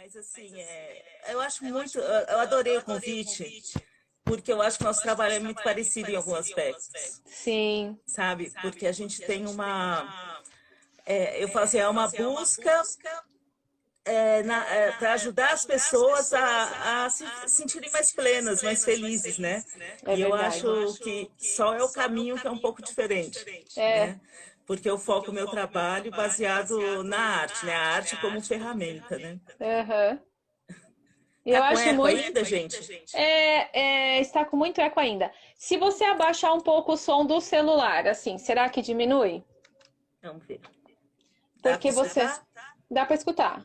Mas assim, eu acho muito, eu adorei o convite, porque eu acho que nosso trabalho é muito parecido em alguns aspectos, Sim, sabe? Porque a gente tem eu falo assim, é uma busca para ajudar as pessoas a se sentirem mais plenas, mais felizes, né? é E eu verdade. acho que só é o caminho que é um pouco diferente, É, né? Porque eu foco o meu trabalho baseado na arte, né? A arte como ferramenta, né? aham. E Tá eu com acho eco muito. ainda, gente? Está com muito eco ainda. Se você abaixar um pouco o som do celular, assim, será que diminui? Vamos ver. Dá para Porque você. escutar? Dá para escutar.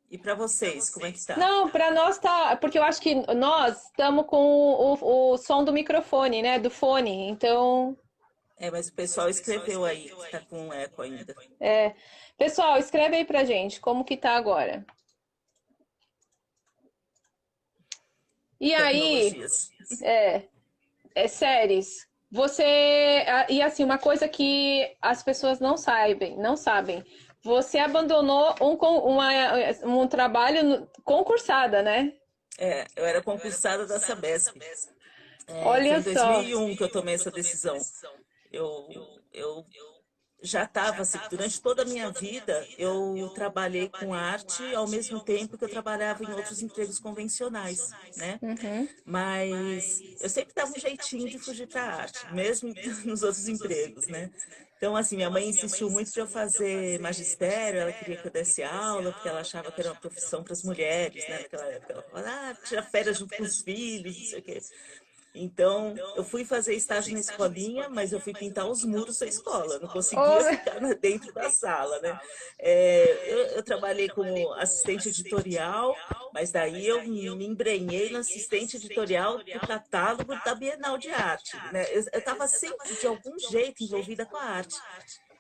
E para vocês, como é que tá? Não, para nós tá. Porque eu acho que nós estamos com o som do microfone, né? Do fone. Então. Mas o pessoal escreveu aí que tá com eco ainda. É. Pessoal, escreve aí pra gente como que tá agora. E aí, Tecnologias. é, séries. Você. E assim, uma coisa que as pessoas não sabem. Você abandonou um trabalho concursada, né? Eu era concursada da Sabesp. Foi Olha em só. 2001 que eu tomei essa decisão. Eu já estava assim, durante toda a minha vida, eu trabalhei com arte ao mesmo tempo que eu trabalhava em outros empregos convencionais, né? Uhum. Mas eu sempre dava um jeitinho de fugir para a arte, mesmo nos outros empregos, né? Então, assim, minha mãe insistiu muito para eu fazer magistério, ela queria que eu desse aula, porque ela achava que era uma profissão para as mulheres, né? Naquela época, ela falava, tira férias junto com os filhos, não sei o quê. Então, eu fui fazer estágio na escolinha, mas eu fui pintar os muros da escola, não conseguia Oh, ficar dentro da sala, né? Eu trabalhei como assistente editorial, mas daí eu me embrenhei no assistente editorial do catálogo da Bienal de Arte, né? Eu estava sempre, de algum jeito, envolvida com a arte.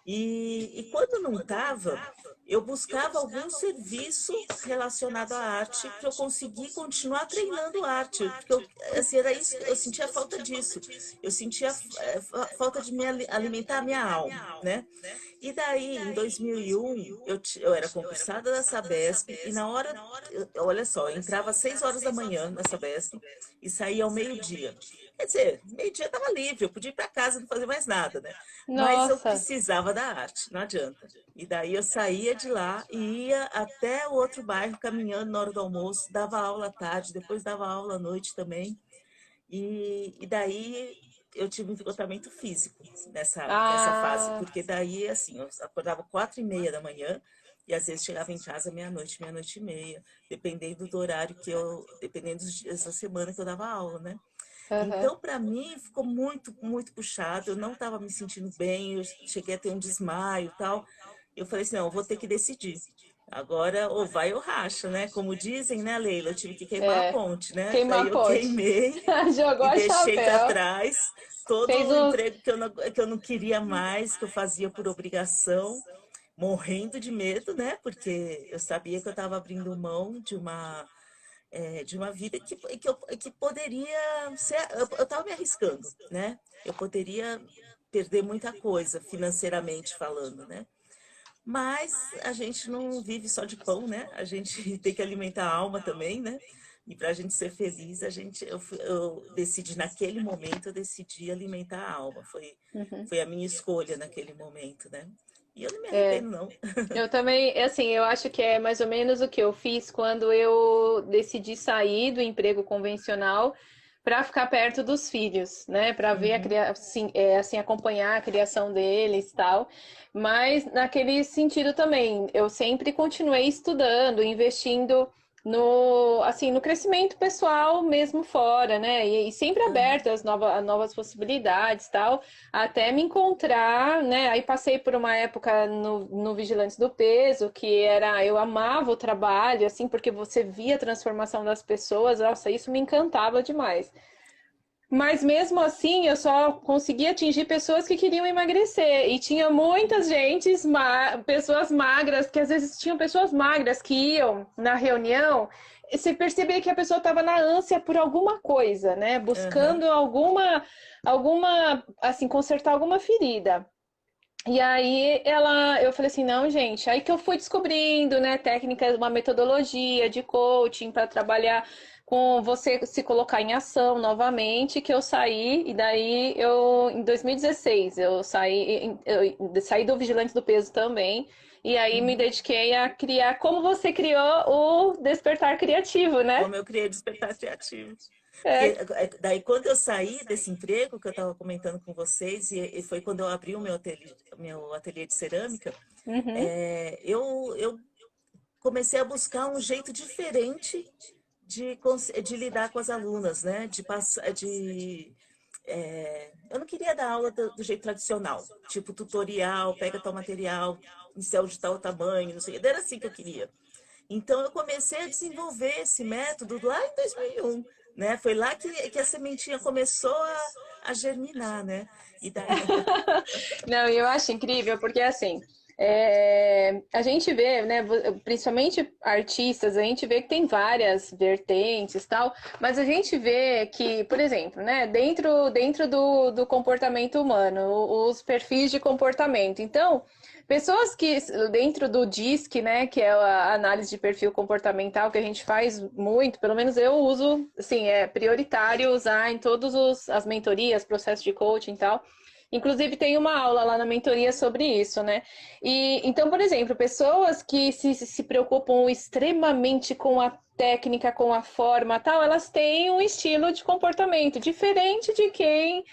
E quando não estava, eu buscava algum serviço relacionado à arte para eu conseguir continuar treinando arte, porque assim, era isso, eu sentia falta disso, eu sentia falta de me alimentar a minha alma, né? E daí, em 2001, eu era concursada da Sabesp e na hora, olha só, eu entrava às 6 horas da manhã na Sabesp e saía ao meio-dia. Quer dizer, meio-dia estava livre, eu podia ir para casa e não fazer mais nada, né? Mas eu nossa. precisava da arte, não adianta. E daí eu saía de lá e ia até o outro bairro caminhando na hora do almoço, dava aula à tarde, depois dava aula à noite também. E daí eu tive um esgotamento físico nessa fase, Ah, porque daí, assim, eu acordava 4h30 da manhã e às vezes chegava em casa meia-noite, meia-noite e meia, dependendo do horário dependendo dos dias da semana que eu dava aula, né? aham. Então, para mim, ficou muito, muito puxado. Eu não estava me sentindo bem, eu cheguei a ter um desmaio e tal. Eu falei assim, não, eu vou ter que decidir. Agora, ou vai ou racha, né? Como dizem, né, Leila? Eu tive que queimar a É. ponte, né? Daí Queimar eu ponte. queimei Jogou e a deixei para chapéu. trás todo Fez o o. emprego que eu não queria mais, que eu fazia por obrigação, morrendo de medo, né? Porque eu sabia que eu estava abrindo mão de uma vida que poderia ser. Eu estava me arriscando, né? Eu poderia perder muita coisa, financeiramente falando, né? Mas a gente não vive só de pão, né? A gente tem que alimentar a alma também, né? E para a gente ser feliz, eu decidi, naquele momento, eu decidi alimentar a alma. Uhum. Foi a minha escolha naquele momento, né? E eu não me É. arrependo, não. Eu também, assim, eu acho que é mais ou menos o que eu fiz quando eu decidi sair do emprego convencional para ficar perto dos filhos, né? Para ver Uhum. assim, acompanhar a criação deles e tal. Mas naquele sentido também, eu sempre continuei estudando, investindo no crescimento pessoal mesmo fora, né? E sempre Uhum. aberto a novas possibilidades, tal, até me encontrar, né? Aí passei por uma época no Vigilantes do Peso, que eu amava o trabalho, assim, porque você via a transformação das pessoas, nossa, isso me encantava demais. Mas mesmo assim, eu só conseguia atingir pessoas que queriam emagrecer. E tinha muitas pessoas magras, que às vezes tinham pessoas magras que iam na reunião. E você percebia que a pessoa estava na ânsia por alguma coisa, né? Uhum. Buscando assim, consertar alguma ferida. E aí eu falei assim, não, gente, aí que eu fui descobrindo, né, técnicas, uma metodologia de coaching para trabalhar com você se colocar em ação novamente, que eu saí, e daí em 2016, eu saí do Vigilante do Peso também, e aí me Uhum. dediquei a criar, como você criou o Despertar Criativo, né? Como eu criei Despertar Criativo. Porque É. daí, quando eu saí desse emprego que eu estava comentando com vocês, e foi quando eu abri o meu ateliê de cerâmica, Uhum. eu comecei a buscar um jeito diferente de lidar com as alunas, né? De passar, eu não queria dar aula do jeito tradicional, tipo tutorial, pega tal material, pincel de tal tamanho, não sei, não era assim que eu queria. Então, eu comecei a desenvolver esse método lá em 2001, né? Foi lá que a sementinha começou a germinar, né? E daí... Não, eu acho incrível porque assim, a gente vê, né, principalmente artistas, a gente vê que tem várias vertentes e tal, mas a gente vê que, por exemplo, né, dentro do comportamento humano, os perfis de comportamento. Então, pessoas que dentro do DISC, né, que é a análise de perfil comportamental que a gente faz muito, pelo menos eu uso, assim, é prioritário usar em todas as mentorias, processos de coaching e tal. Inclusive, tem uma aula lá na mentoria sobre isso, né? E então, por exemplo, pessoas que se preocupam extremamente com a técnica, com a forma, tal, elas têm um estilo de comportamento diferente de quem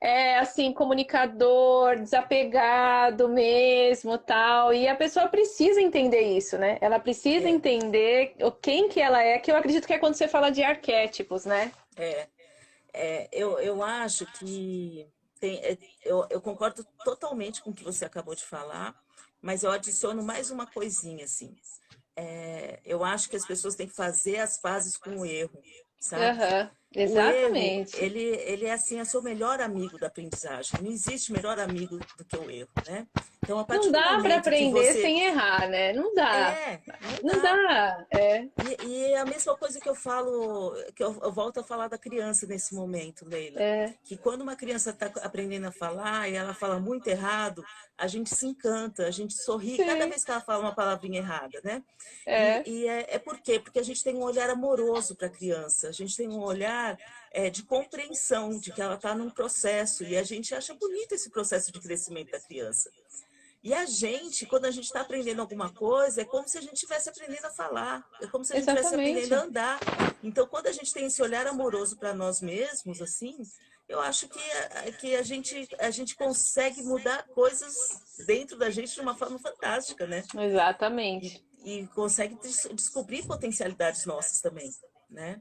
é assim, comunicador, desapegado mesmo, tal. E a pessoa precisa entender isso, né? Ela precisa É, entender quem que ela é, que eu acredito que é quando você fala de arquétipos, né? é, eu acho que eu concordo totalmente com o que você acabou de falar, mas eu adiciono mais uma coisinha, assim. Eu acho que as pessoas têm que fazer as pazes com o erro, sabe? Aham, O erro, exatamente. ele é assim, é seu melhor amigo da aprendizagem. Não existe melhor amigo do que o erro, né? Então, a Não partir do dá para momento que aprender você... sem errar, né? Não dá. Não Não dá. dá. É. E é a mesma coisa que eu falo, que eu volto a falar da criança nesse momento, Leila. É. Que quando uma criança está aprendendo a falar e ela fala muito errado, a gente se encanta, a gente sorri cada Sim. vez que ela fala uma palavrinha errada, né? É. É por quê? Porque a gente tem um olhar amoroso para a criança, a gente tem um olhar de compreensão de que ela está num processo e a gente acha bonito esse processo de crescimento da criança. E a gente, quando a gente está aprendendo alguma coisa, é como se a gente estivesse aprendendo a falar, é como se a gente estivesse aprendendo a Exatamente. andar. Então, quando a gente tem esse olhar amoroso para nós mesmos, assim, eu acho que a gente consegue mudar coisas dentro da gente de uma forma fantástica, né? Exatamente. E consegue descobrir potencialidades nossas também, né?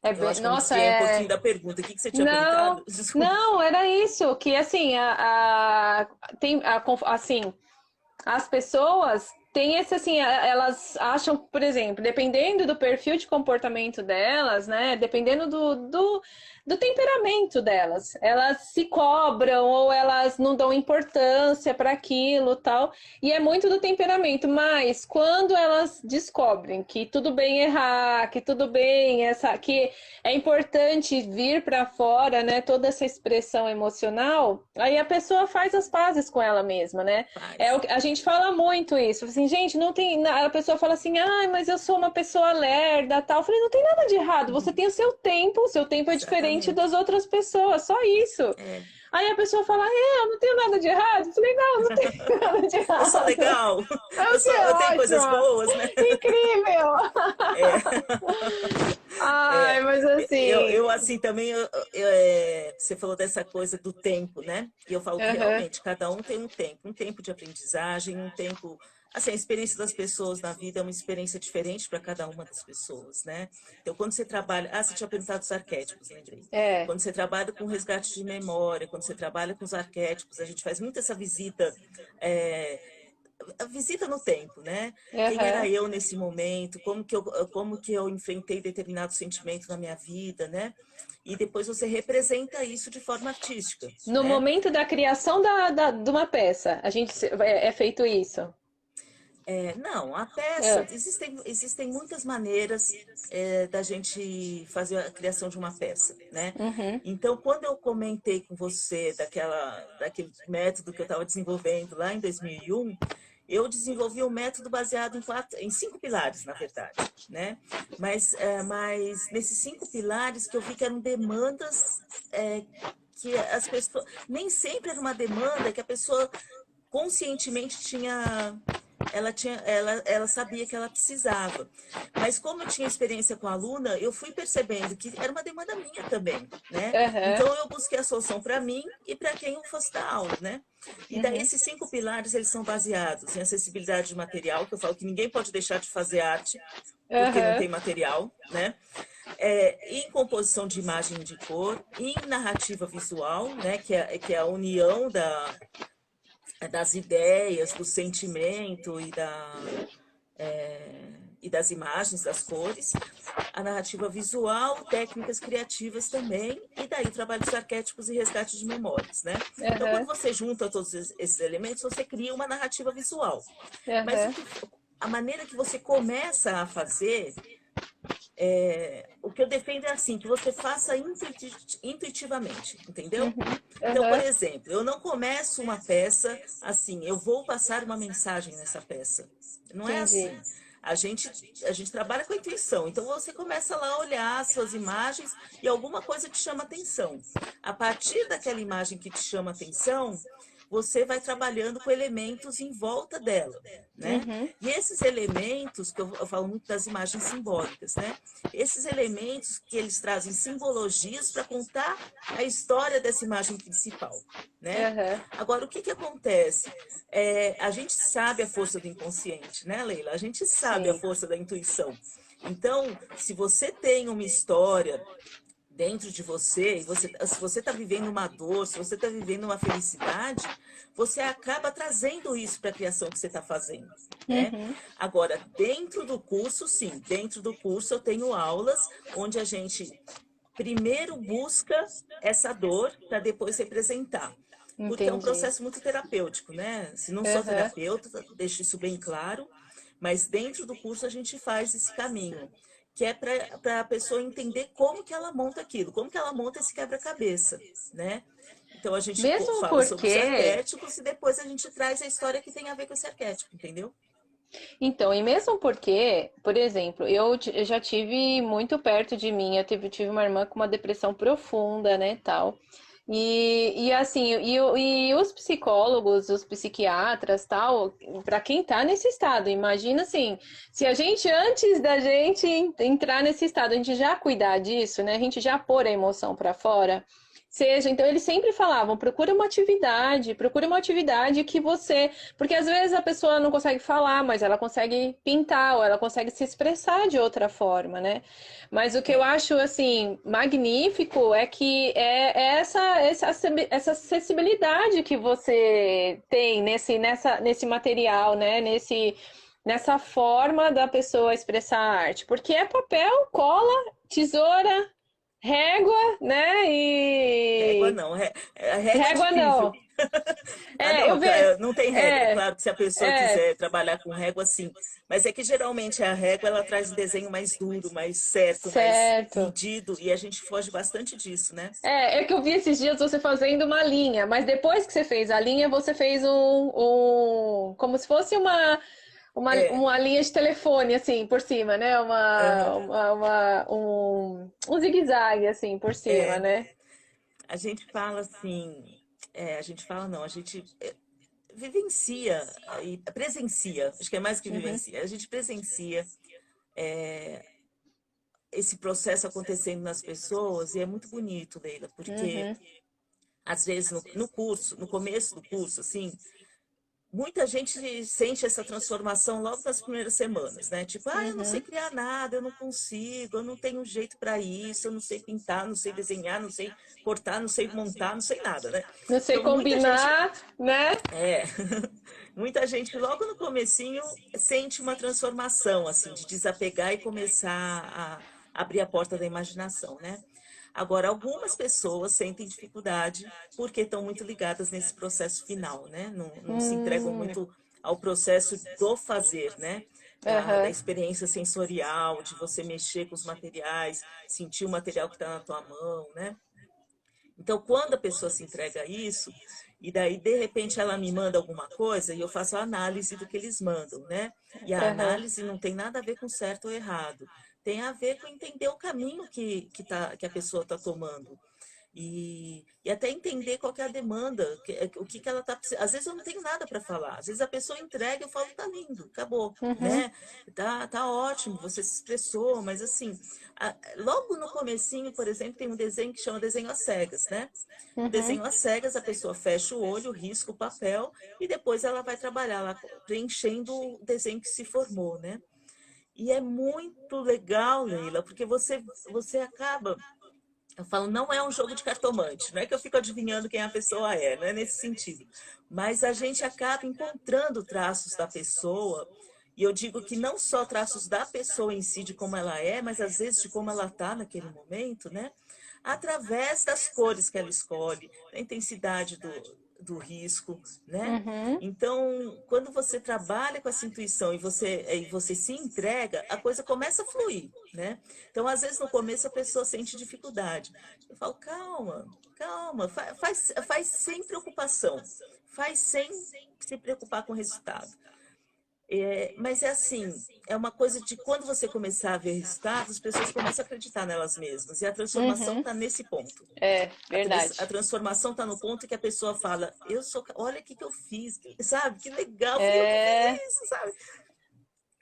É Eu bem... acho que eu me Nossa, desviei um pouquinho é. da pergunta. O que você tinha Não, perguntado? Desculpa. não, era isso, que assim, assim, as pessoas têm esse assim, elas acham, por exemplo, dependendo do perfil de comportamento delas, né? Dependendo do temperamento delas, elas se cobram ou elas não dão importância para aquilo, tal. E é muito do temperamento, mas quando elas descobrem que tudo bem errar, que tudo bem que é importante vir para fora, né? Toda essa expressão emocional, aí a pessoa faz as pazes com ela mesma, né? Paz. A gente fala muito isso, assim, gente, não tem. A pessoa fala assim, ah, mas eu sou uma pessoa lerda, tal. Eu falei, não tem nada de errado, você tem o seu tempo é diferente Exatamente. das outras pessoas, só isso. É. Aí a pessoa fala, eu não tenho nada de errado. Eu falei, não, não tem nada de Eu sou errado. legal, Eu que eu tenho coisas ótimo, boas, né? incrível. É, Ai, é, mas assim, eu assim também, você falou dessa coisa do tempo, né? E eu falo que aham, realmente cada um tempo de aprendizagem, um tempo. Assim, a experiência das pessoas na vida é uma experiência diferente para cada uma das pessoas, né? Então, quando você trabalha. Ah, você tinha perguntado dos arquétipos, lembrei. é, Quando você trabalha com resgate de memória, quando você trabalha com os arquétipos, a gente faz muito essa visita. É, a visita no tempo, né? Quem era aham. eu nesse momento, como que eu enfrentei determinado sentimento na minha vida, né? E depois você representa isso de forma artística, No né? momento da criação de uma peça, a gente é feito isso. Não, a peça, É. existem muitas maneiras da gente fazer a criação de uma peça, né? Uhum. Então, quando eu comentei com você daquele método que eu estava desenvolvendo lá em 2001, eu desenvolvi um método baseado em 5 pilares, na verdade, né? Mas nesses 5 pilares que eu vi que eram demandas que as pessoas... Nem sempre era uma demanda que a pessoa conscientemente ela sabia que ela precisava. Mas como eu tinha experiência com a aluna, eu fui percebendo que era uma demanda minha também, né? Aham. Então eu busquei a solução para mim e para quem eu fosse dar aula, né? E daí Uhum. esses 5 pilares, eles são baseados em acessibilidade de material, que eu falo que ninguém pode deixar de fazer arte porque não Aham. tem material, né? Em composição de imagem e de cor, em narrativa visual, né? Que é a união das ideias, do sentimento e das imagens, das cores, a narrativa visual, técnicas criativas também, e daí o trabalho dos arquétipos e resgate de memórias, né? Então, quando Aham. você junta todos esses elementos, você cria uma narrativa visual. Mas Aham. a maneira que você começa a fazer, o que eu defendo é assim, que você faça intuitivamente, entendeu? Uhum. Então, por Aham. exemplo, eu não começo uma peça assim, eu vou passar uma mensagem nessa peça. Não é Entendi. assim. A gente trabalha com a intuição. Então, você começa lá a olhar as suas imagens e alguma coisa te chama atenção. A partir daquela imagem que te chama atenção, você vai trabalhando com elementos em volta dela, né? Uhum. E esses elementos, que eu falo muito das imagens simbólicas, né? Esses elementos que eles trazem simbologias para contar a história dessa imagem principal, né? Aham. Agora, o que que acontece? A gente sabe a força do inconsciente, né, Leila? A gente sabe a Sim. força da intuição. Então, se você tem uma história dentro de você, se você está vivendo uma dor, se você está vivendo uma felicidade, você acaba trazendo isso para a criação que você está fazendo, né? Uhum. Agora, dentro do curso, sim, dentro do curso eu tenho aulas onde a gente primeiro busca essa dor para depois representar. Porque é um Entendi. processo muito terapêutico, né? Se não sou Aham. terapeuta, deixo isso bem claro, mas dentro do curso a gente faz esse caminho, que é para a pessoa entender como que ela monta aquilo, como que ela monta esse quebra-cabeça, né? Então a gente Mesmo fala sobre os porque arquétipos e depois a gente traz a história que tem a ver com esse arquétipo, entendeu? Então, e mesmo porque, por exemplo, eu já tive muito perto de mim, tive uma irmã com uma depressão profunda, né, tal. E assim, e os psicólogos, os psiquiatras, tal, para quem tá nesse estado, imagina assim, se a gente, antes da gente entrar nesse estado, a gente já cuidar disso, né, a gente já pôr a emoção para fora, seja, então eles sempre falavam, procura uma atividade que você, porque às vezes a pessoa não consegue falar, mas ela consegue pintar ou ela consegue se expressar de outra forma, né? Mas o que eu É, acho assim magnífico é que é essa acessibilidade que você tem nesse material, né? Nessa forma da pessoa expressar a arte, porque é papel, cola, tesoura, régua, né? régua E não, a régua é de régua nível. não. Ah, É, não, eu vejo. não tem regra. É, Claro que se a pessoa é, quiser trabalhar com régua, sim. Mas é que geralmente a régua ela traz um desenho mais duro, mais certo, mais certo. medido, e a gente foge bastante disso, né? É que eu vi esses dias você fazendo uma linha, mas depois que você fez a linha, você fez como se fosse É, uma linha de telefone, assim, por cima, né? aham, Um zigue-zague, assim, por cima, é. né? A gente fala assim, a gente fala não, a gente vivencia e presencia, acho que é mais que Uhum, vivencia, a gente presencia esse processo acontecendo nas pessoas e é muito bonito, Leila, porque uhum, às vezes no curso, no começo do curso, assim, muita gente sente essa transformação logo nas primeiras semanas, né? Tipo, eu não sei uhum. criar nada, eu não consigo, eu não tenho jeito para isso, eu não sei pintar, não sei desenhar, não sei cortar, não sei montar, não sei nada, né? Não sei Então, muita gente, combinar, né? é, muita gente logo no comecinho sente uma transformação, assim, de desapegar e começar a abrir a porta da imaginação, né? Agora, algumas pessoas sentem dificuldade porque estão muito ligadas nesse processo final, né? Não se entregam Hum, muito ao processo do fazer, né? Da Aham. experiência sensorial, de você mexer com os materiais, sentir o material que está na tua mão, né? Então, quando a pessoa se entrega a isso, e daí, de repente, ela me manda alguma coisa, e eu faço a análise do que eles mandam, né? E a Aham. análise não tem nada a ver com certo ou errado, tem a ver com entender o caminho que a pessoa está tomando. E até entender qual que é a demanda, o que ela está precisando. Às vezes eu não tenho nada para falar, às vezes a pessoa entrega e eu falo, tá lindo, acabou, Uhum. né? Tá ótimo, você se expressou, mas assim, logo no comecinho, por exemplo, tem um desenho que chama desenho às cegas, né? O Uhum. desenho às cegas, a pessoa fecha o olho, risca o papel e depois ela vai trabalhar lá, preenchendo o desenho que se formou, né? E é muito legal, Leila, porque você acaba. Eu falo, não é um jogo de cartomante, não é que eu fico adivinhando quem a pessoa é, não é nesse sentido. Mas a gente acaba encontrando traços da pessoa, e eu digo que não só traços da pessoa em si, de como ela é, mas às vezes de como ela está naquele momento, né? Através das cores que ela escolhe, da intensidade do risco, né? Uhum. Então, quando você trabalha com essa intuição e você se entrega, a coisa começa a fluir, né? Então, às vezes, no começo, a pessoa sente dificuldade. Eu falo, calma, calma, faz sem preocupação, faz sem se preocupar com o resultado. Mas é assim, é uma coisa de quando você começar a ver resultados, as pessoas começam a acreditar nelas mesmas. E a transformação Uhum. está nesse ponto. É, A verdade. transformação está no ponto que a pessoa fala, olha o que, que eu fiz, sabe? Que legal, fui eu que É, fiz isso, sabe?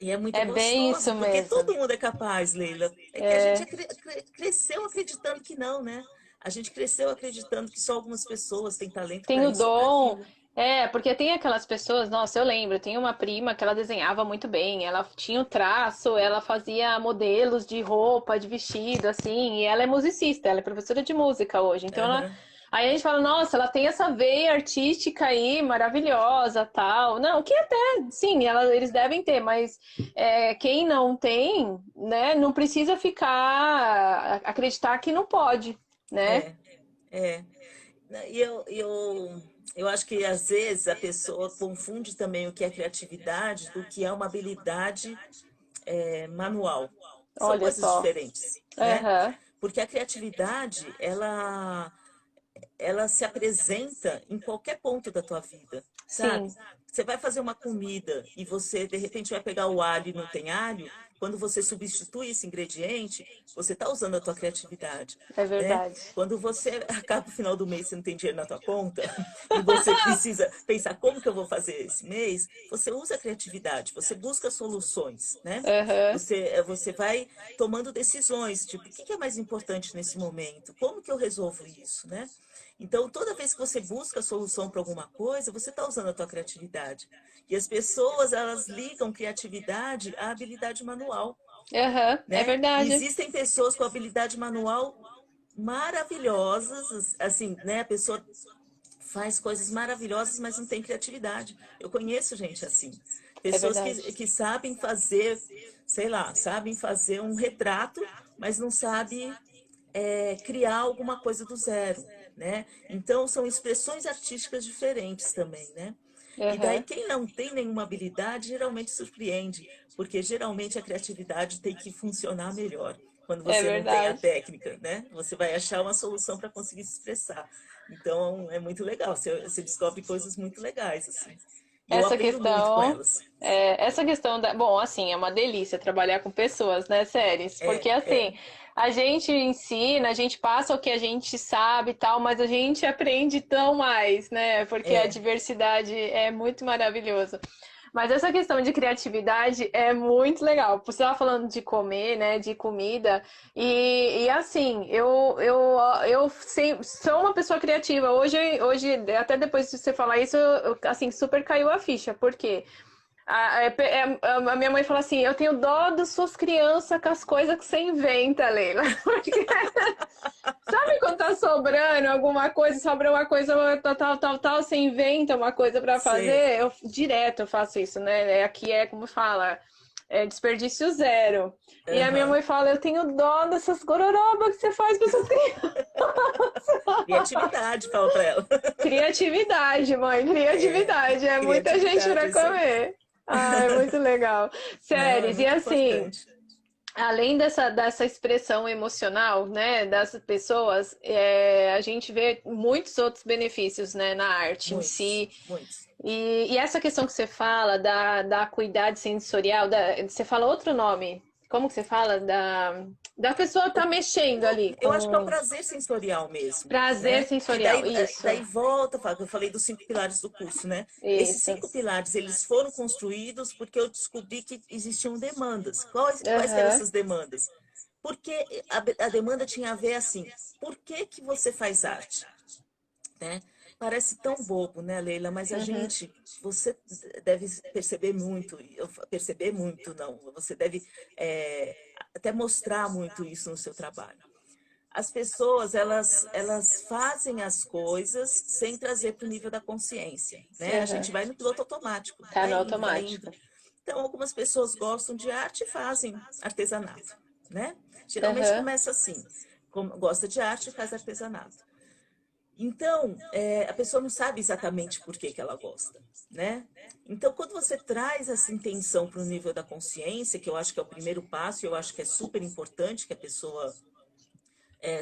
E é muito é bem gostoso, isso porque mesmo. todo mundo é capaz, Leila. É que a gente É, cresceu acreditando que não, né? A gente cresceu acreditando que só algumas pessoas têm talento tem para o isso ou para dom. aquilo. É, porque tem aquelas pessoas, nossa, eu lembro, eu tenho uma prima que ela desenhava muito bem, ela tinha o traço, ela fazia modelos de roupa, de vestido, assim, e ela é musicista, ela é professora de música hoje, então ela. Aham. Aí a gente fala, nossa, ela tem essa veia artística aí, maravilhosa, tal. Não, que até, sim, eles devem ter, mas quem não tem, né, não precisa ficar, acreditar que não pode, né? É, é. E eu acho que às vezes a pessoa confunde também o que é criatividade do que é uma habilidade manual. São Olha coisas só. diferentes, né? Aham. Porque a criatividade, ela se apresenta em qualquer ponto da tua vida, Sim, sabe? Você vai fazer uma comida e você, de repente, vai pegar o alho e não tem alho. Quando você substitui esse ingrediente, você está usando a tua criatividade, é né? verdade. Quando você acaba o final do mês, você não tem dinheiro na tua conta e você precisa pensar como que eu vou fazer esse mês, você usa a criatividade, você busca soluções, né? Aham. Você vai tomando decisões, tipo, o que é mais importante nesse momento? Como que eu resolvo isso, né? Então, toda vez que você busca solução para alguma coisa, você está usando a tua criatividade. E as pessoas, elas ligam criatividade à habilidade manual, Aham, é né? E verdade. existem pessoas com habilidade manual maravilhosas, assim, né? A pessoa faz coisas maravilhosas, mas não tem criatividade. Eu conheço gente assim. É Pessoas verdade. que sabem fazer, sei lá, sabem fazer um retrato, mas não sabem criar alguma coisa do zero, né? Então, são expressões artísticas diferentes também, né? E daí, Aham. quem não tem nenhuma habilidade, geralmente surpreende, porque geralmente a criatividade tem que funcionar melhor. Quando É você não tem a verdade. técnica, né? Você vai achar uma solução para conseguir se expressar. Então, é muito legal. Você descobre coisas muito legais, assim. E eu Essa aprendo muito com questão, elas. essa questão da, bom, assim, é uma delícia trabalhar com pessoas, né, séries, porque É, assim, a gente ensina, a gente passa o que a gente sabe e tal, mas a gente aprende tão mais, né, porque a é, diversidade é muito maravilhosa. Mas essa questão de criatividade é muito legal. Você estava falando de comer, né, de comida, e assim, sou uma pessoa criativa. Hoje, até depois de você falar isso, assim, super caiu a ficha. Por quê? A minha mãe fala assim: eu tenho dó das suas crianças com as coisas que você inventa, Leila. Porque sabe quando tá sobrando alguma coisa, sobra uma coisa, tal, você inventa uma coisa pra sei. fazer? Direto eu faço isso, né? Aqui é como fala. desperdício zero. E a minha Aham. mãe fala, eu tenho dó dessas gororobas que você faz para essas crianças. Criatividade, fala para ela. Criatividade, mãe, É, criatividade. É muita gente criatividade, para isso aí. comer. Ah, é muito legal. Não, é Séries, e muito assim, importante. além dessa expressão emocional, né, das pessoas, a gente vê muitos outros benefícios, né, na arte em Muitos, si. muitos. E essa questão que você fala da acuidade sensorial, você fala outro nome. Como que você fala? Da pessoa estar mexendo ali Eu acho que é o com prazer sensorial mesmo, prazer né? Que sensorial. daí, Isso, daí volta, eu falei dos 5 pilares do curso, né? Esses isso. 5 pilares, eles foram construídos porque eu descobri que existiam demandas. Quais que eram Aham, essas demandas? Porque a demanda tinha a ver assim, por que que você faz arte? Né? Parece tão bobo, né, Leila? Mas a uhum, gente, você deve perceber muito, perceber muito, não, você deve até mostrar muito isso no seu trabalho. As pessoas, elas fazem as coisas sem trazer para o nível da consciência, né? A aham. gente vai no piloto automático, Tá no vai indo, vai indo. automático. Então, algumas pessoas gostam de arte e fazem artesanato, né? Geralmente Aham, começa assim, gosta de arte e faz artesanato. Então, a pessoa não sabe exatamente por que que ela gosta, né? Então, quando você traz essa intenção para o nível da consciência, que eu acho que é o primeiro passo, eu acho que é super importante que a pessoa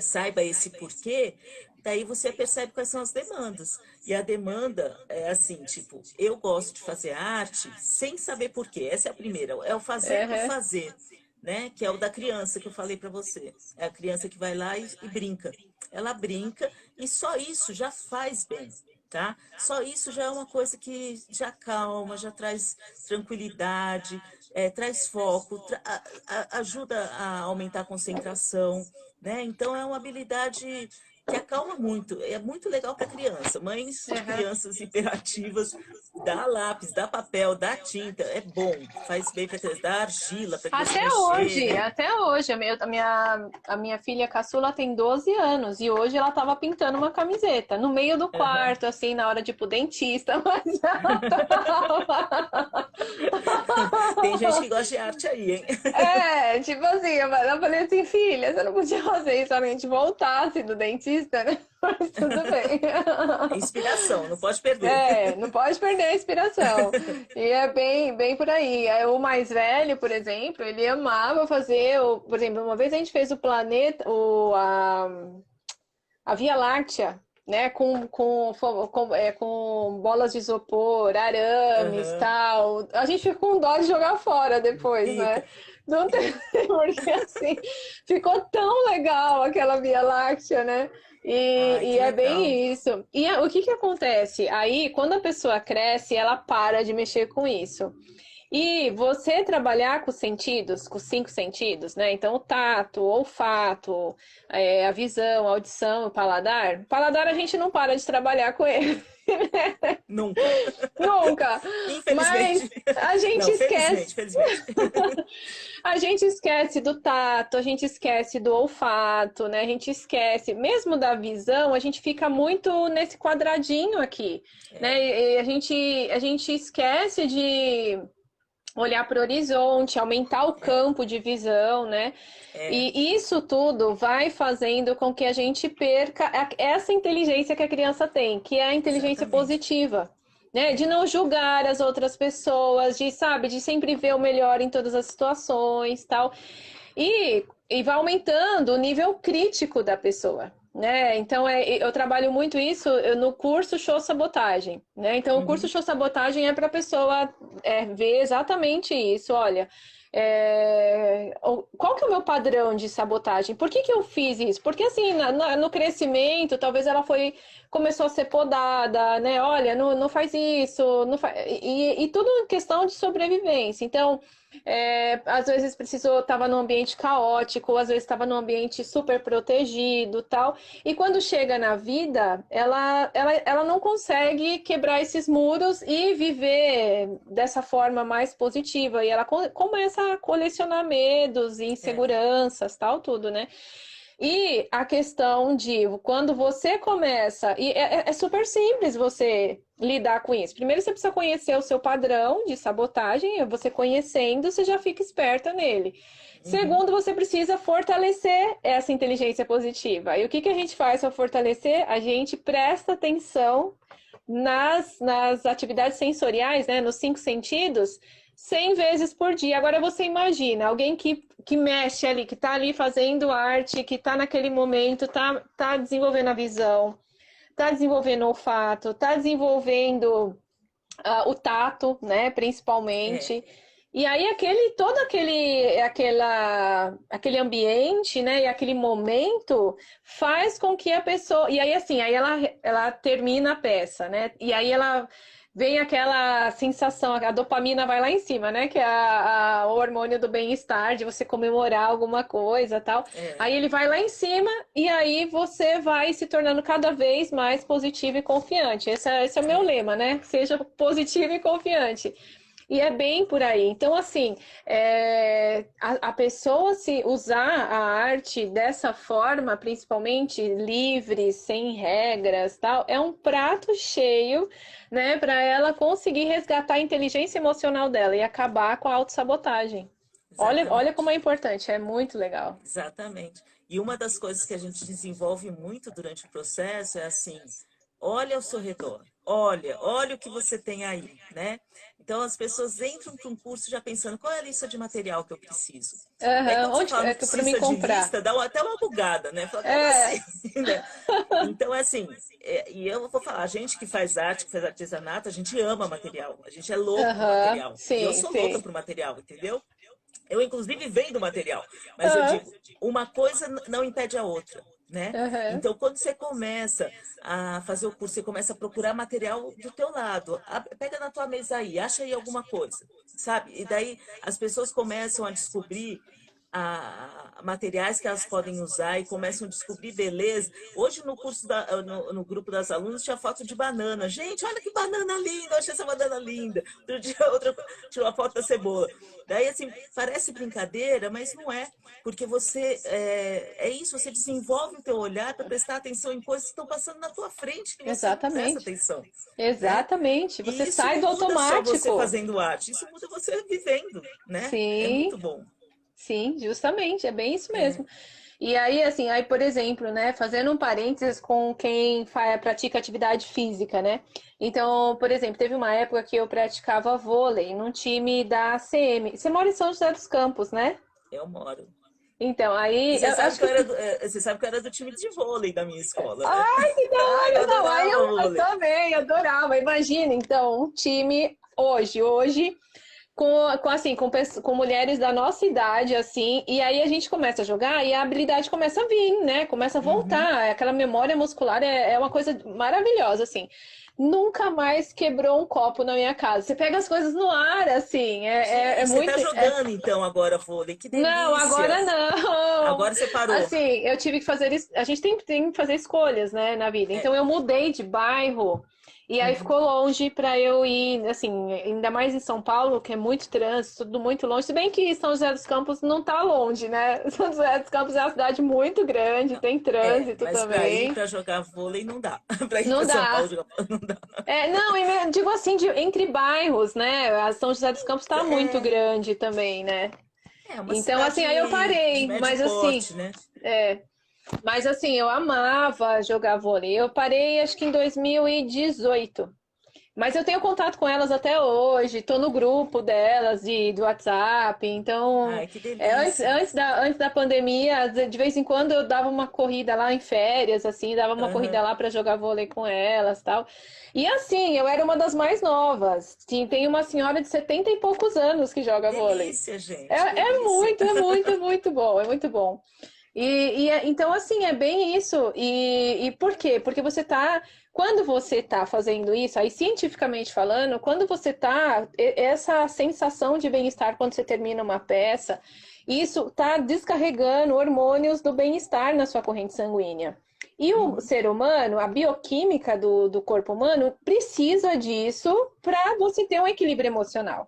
saiba esse porquê, daí você percebe quais são as demandas. E a demanda é assim, tipo, eu gosto de fazer arte sem saber porquê. Essa é a primeira, é o fazer por aham. fazer, né? Que é o da criança que eu falei para você. É a criança que vai lá e brinca. Ela brinca e só isso já faz bem. Tá? Só isso já é uma coisa que já calma, já traz tranquilidade, traz foco, ajuda a aumentar a concentração, né? Então é uma habilidade que acalma muito, é muito legal para criança. Mães de Aham. crianças hiperativas, dá lápis, dá papel, dá tinta, é bom, faz bem para criança, dá argila para criança mexer, né? Até hoje, a minha filha caçula tem 12 anos e hoje ela tava pintando uma camiseta no meio do Uhum. quarto, assim, na hora de ir pro dentista, mas ela tava. Tem gente que gosta de arte aí, hein? Tipo assim, eu falei assim, filha, você não podia fazer isso se a gente voltasse do dentista, né? Mas tudo bem. Inspiração, não pode perder. Não pode perder a inspiração. E é bem por aí. O mais velho, por exemplo, ele amava fazer, por exemplo, uma vez a gente fez o planeta, a Via Láctea, né, com bolas de isopor, arames, Uhum. tal. A gente ficou com dó de jogar fora depois, né? Fica. Não tem, porque assim, ficou tão legal aquela Via Láctea, né? E, Ai, e que é legal. bem isso. E o que que acontece? Aí, quando a pessoa cresce, ela para de mexer com isso. E você trabalhar com os sentidos, com os 5 sentidos, né? Então, o tato, o olfato, a visão, a audição, o paladar. O paladar a gente não para de trabalhar com ele. Nunca. Nunca. Mas Infelizmente. a gente Não, esquece. felizmente, felizmente. A gente esquece do tato, a gente esquece do olfato, né? A gente esquece, mesmo da visão, a gente fica muito nesse quadradinho aqui, né? E a gente esquece de olhar para o horizonte, aumentar o campo de visão, né? É, E isso tudo vai fazendo com que a gente perca essa inteligência que a criança tem, que é a inteligência exatamente. positiva. Né, de não julgar as outras pessoas, de sempre ver o melhor em todas as situações, tal. E vai aumentando o nível crítico da pessoa. Né? Então, eu trabalho muito isso no curso Show Sabotagem. Né? Então, o curso Uhum. Show Sabotagem é para a pessoa ver exatamente isso. Olha, qual que é o meu padrão de sabotagem? Por que que eu fiz isso? Porque, assim, no crescimento, talvez ela começou a ser podada, né? Olha, não faz isso, não faz... E tudo questão de sobrevivência. Então, às vezes estava num ambiente caótico, às vezes estava num ambiente super protegido, tal. E quando chega na vida, ela não consegue quebrar esses muros e viver dessa forma mais positiva. E ela começa a colecionar medos, É, inseguranças, tal, tudo, né? E a questão de quando você começa, e é super simples você lidar com isso. Primeiro você precisa conhecer o seu padrão de sabotagem, você conhecendo, você já fica esperta nele. Uhum. Segundo, você precisa fortalecer essa inteligência positiva. E o que que a gente faz para fortalecer? A gente presta atenção nas atividades sensoriais, né, nos 5 sentidos, 100 vezes por dia. Agora você imagina alguém que mexe ali, que está ali fazendo arte, que está naquele momento, tá desenvolvendo a visão, está desenvolvendo o olfato, está desenvolvendo o tato, né, É, principalmente. E aí todo aquele ambiente, né, e aquele momento faz com que a pessoa, e aí assim, aí ela termina a peça, né? E aí ela vem aquela sensação, a dopamina vai lá em cima, né? Que é o hormônio do bem-estar, de você comemorar alguma coisa, tal. é, Aí ele vai lá em cima e aí você vai se tornando cada vez mais positivo e confiante. Esse é o meu é. lema, né? Seja positivo e confiante. E é bem por aí. Então, assim, a pessoa se usar a arte dessa forma, principalmente livre, sem regras, tal, é um prato cheio, né, para ela conseguir resgatar a inteligência emocional dela e acabar com a autossabotagem. Olha como Exatamente. é importante, é muito legal. Exatamente. E uma das coisas que a gente desenvolve muito durante o processo é assim, olha ao seu redor, olha o que você tem aí, né? Então as pessoas entram para um curso já pensando qual é a lista de material que eu preciso. E aí Aham. quando você Onde fala é não que para mim precisa de comprar? lista, dá até uma bugada, né? Fala, como É, assim? Né? Então, é assim, e eu vou falar, a gente que faz arte, que faz artesanato, a gente ama material, a gente é louco por aham, material. E eu sim, sou louca sim. por material, entendeu? Eu, inclusive, vendo material, mas eu Aham, digo, uma coisa não impede a outra, né? aham. Então, quando você começa a fazer o curso, você começa a procurar material do teu lado, pega na tua mesa aí, acha aí alguma coisa, sabe? E daí as pessoas começam a descobrir materiais que elas podem usar e começam a descobrir beleza. Hoje no curso no grupo das alunas tinha foto de banana. Gente, olha que banana linda, eu achei essa banana linda. Outro dia outra tirou a foto da cebola. Daí assim, parece brincadeira, mas não é, porque você é isso, você desenvolve o teu olhar para prestar atenção em coisas que estão passando na tua frente que você não presta Exatamente. atenção, né? Exatamente. Você E isso sai não do muda só você automático. fazendo arte, isso muda você vivendo, né? É Sim, muito bom. sim, justamente, é bem isso É. mesmo. E aí, assim, aí, por exemplo, né, fazendo um parênteses com quem pratica atividade física, né? Então, por exemplo, teve uma época que eu praticava vôlei num time da ACM. Você mora em São José dos Campos, né? Eu moro. Então, E aí, você eu sabe acho que eu que. era você sabe que eu era do time de vôlei da minha escola, né? Ai, que da Ah, eu hora! Não, aí adorava eu vôlei. também adorava. Imagina, então, um time hoje. Assim, com mulheres da nossa idade, assim, e aí a gente começa a jogar e a habilidade começa a vir, né? Começa a Uhum. voltar. Aquela memória muscular é uma coisa maravilhosa, assim. Nunca mais quebrou um copo na minha casa. Você pega as coisas no ar, assim, é Gente, você tá muito. jogando então agora vôlei, que Não, delícia! agora não. Agora você parou. Assim, eu tive que fazer. A gente tem que fazer escolas, né, na vida. É. Então eu mudei de bairro e aí Uhum. ficou longe para eu ir, assim, ainda mais em São Paulo, que é muito trânsito, tudo muito longe. Se bem que São José dos Campos não tá longe, né? São José dos Campos é uma cidade muito grande, Não. tem É, trânsito mas para ir também. para jogar vôlei não dá. Para ir Não para São Paulo dá. jogar vôlei não dá. Não, digo assim, entre bairros, né? A São José dos Campos tá muito É, grande também, né? é uma Então, assim, cidade aí eu de parei, médio mas assim. porte, né? É, mas assim, eu amava jogar vôlei. Eu parei acho que em 2018. Mas eu tenho contato com elas até hoje, tô no grupo delas do WhatsApp. Então, Ai, que antes, delícia. antes da pandemia, de vez em quando eu dava uma corrida lá em férias, assim, dava uma corrida Aham. lá para jogar vôlei com elas, tal. E assim, eu era uma das mais novas. Tem uma senhora de 70 e poucos anos que joga vôlei. Delícia, É, gente, delícia. muito bom, é muito bom. Então, assim, é bem isso. E por quê? Porque quando você tá fazendo isso, aí cientificamente falando, quando você essa sensação de bem-estar quando você termina uma peça, isso tá descarregando hormônios do bem-estar na sua corrente sanguínea. E o Uhum. ser humano, a bioquímica do corpo humano, precisa disso para você ter um equilíbrio emocional.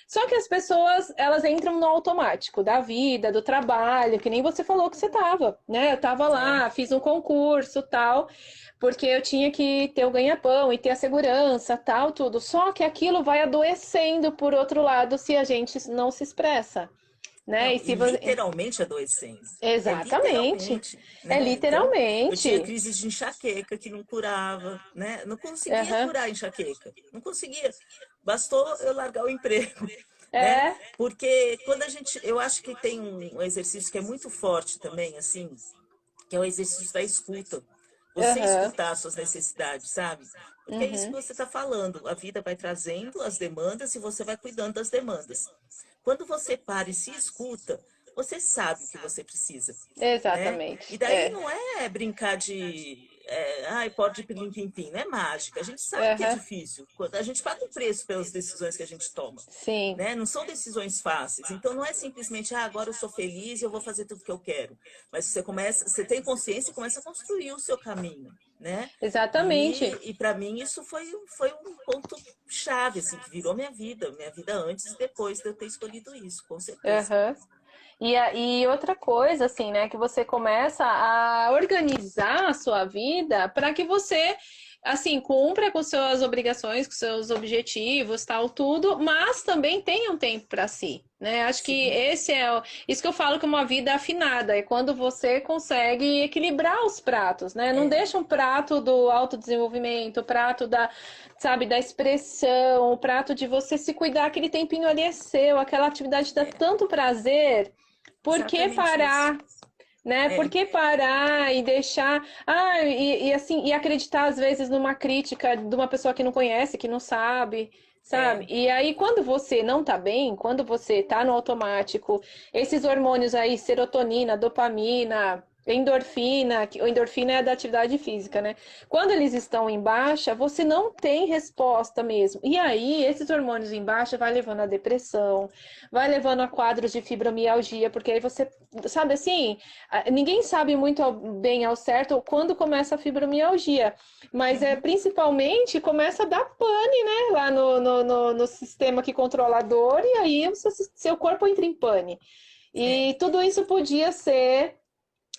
Só que as pessoas, elas entram no automático da vida, do trabalho, que nem você falou que você tava, né? Eu tava lá, fiz um concurso, tal, porque eu tinha que ter o ganha-pão e ter a segurança, tal, tudo. Só que aquilo vai adoecendo por outro lado se a gente não se expressa, né? Não, E e se você... literalmente adoecendo. É Exatamente. literalmente, É né? Então, eu tinha literalmente. crises de enxaqueca que não curava, né? Não conseguia Aham. curar a enxaqueca. Não conseguia. Bastou eu largar o emprego, né? É. Porque quando a gente, eu acho que tem um exercício que é muito forte também, assim, que é o exercício da escuta. Você Aham. escutar as suas necessidades, sabe? Porque é isso que Uhum. você está falando. A vida vai trazendo as demandas e você vai cuidando das demandas. Quando você para e se escuta, você sabe o que você precisa, né? E Exatamente. daí É. não é brincar de ai, pode pilim-pim-pim, não é mágica. A gente sabe que é Aham. difícil. A gente paga um preço pelas decisões que a gente toma, Sim. né? Não são decisões fáceis. Então não é simplesmente, agora eu sou feliz e eu vou fazer tudo que eu quero. Mas você começa, você tem consciência e começa a construir o seu caminho, né? Exatamente. E para mim isso foi um ponto chave, assim, que virou minha vida antes e depois de eu ter escolhido isso, com certeza. Aham. E outra coisa, assim, né, que você começa a organizar a sua vida para que você, assim, cumpra com suas obrigações, com seus objetivos, tal, tudo, mas também tenha um tempo para si, né? Acho que Sim, isso que eu falo que é uma vida afinada, é quando você consegue equilibrar os pratos, né? Não é, deixa um prato do autodesenvolvimento, o prato da, sabe, da expressão, o prato de você se cuidar, aquele tempinho ali é seu, aquela atividade dá é, tanto prazer. Por que exatamente isso. parar, né? Por É, que parar e deixar. Ah, e assim, e acreditar às vezes numa crítica de uma pessoa que não conhece, que não sabe, sabe? é, E aí, quando você não tá bem, quando você tá no automático, esses hormônios aí, serotonina, dopamina, endorfina, que a endorfina é da atividade física, né? Quando eles estão em baixa, você não tem resposta mesmo. E aí, esses hormônios em baixa vai levando a depressão, vai levando a quadros de fibromialgia, porque aí você, sabe assim, ninguém sabe muito bem ao certo quando começa a fibromialgia, mas é uhum, principalmente começa a dar pane, né, lá no sistema que controla a dor, e aí o seu corpo entra em pane. é, E tudo isso podia ser.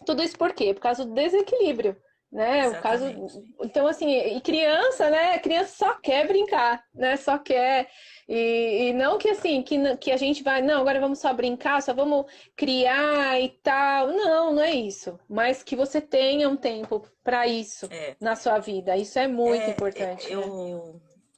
Tudo isso por quê? Por causa do desequilíbrio, né? O caso, exatamente. então assim, e criança, né? Criança só quer brincar, né? Só quer e não que assim que a gente vai, não, agora vamos só brincar, só vamos criar e tal. Não, não é isso. Mas que você tenha um tempo para isso É, na sua vida. Isso é muito É, importante, né?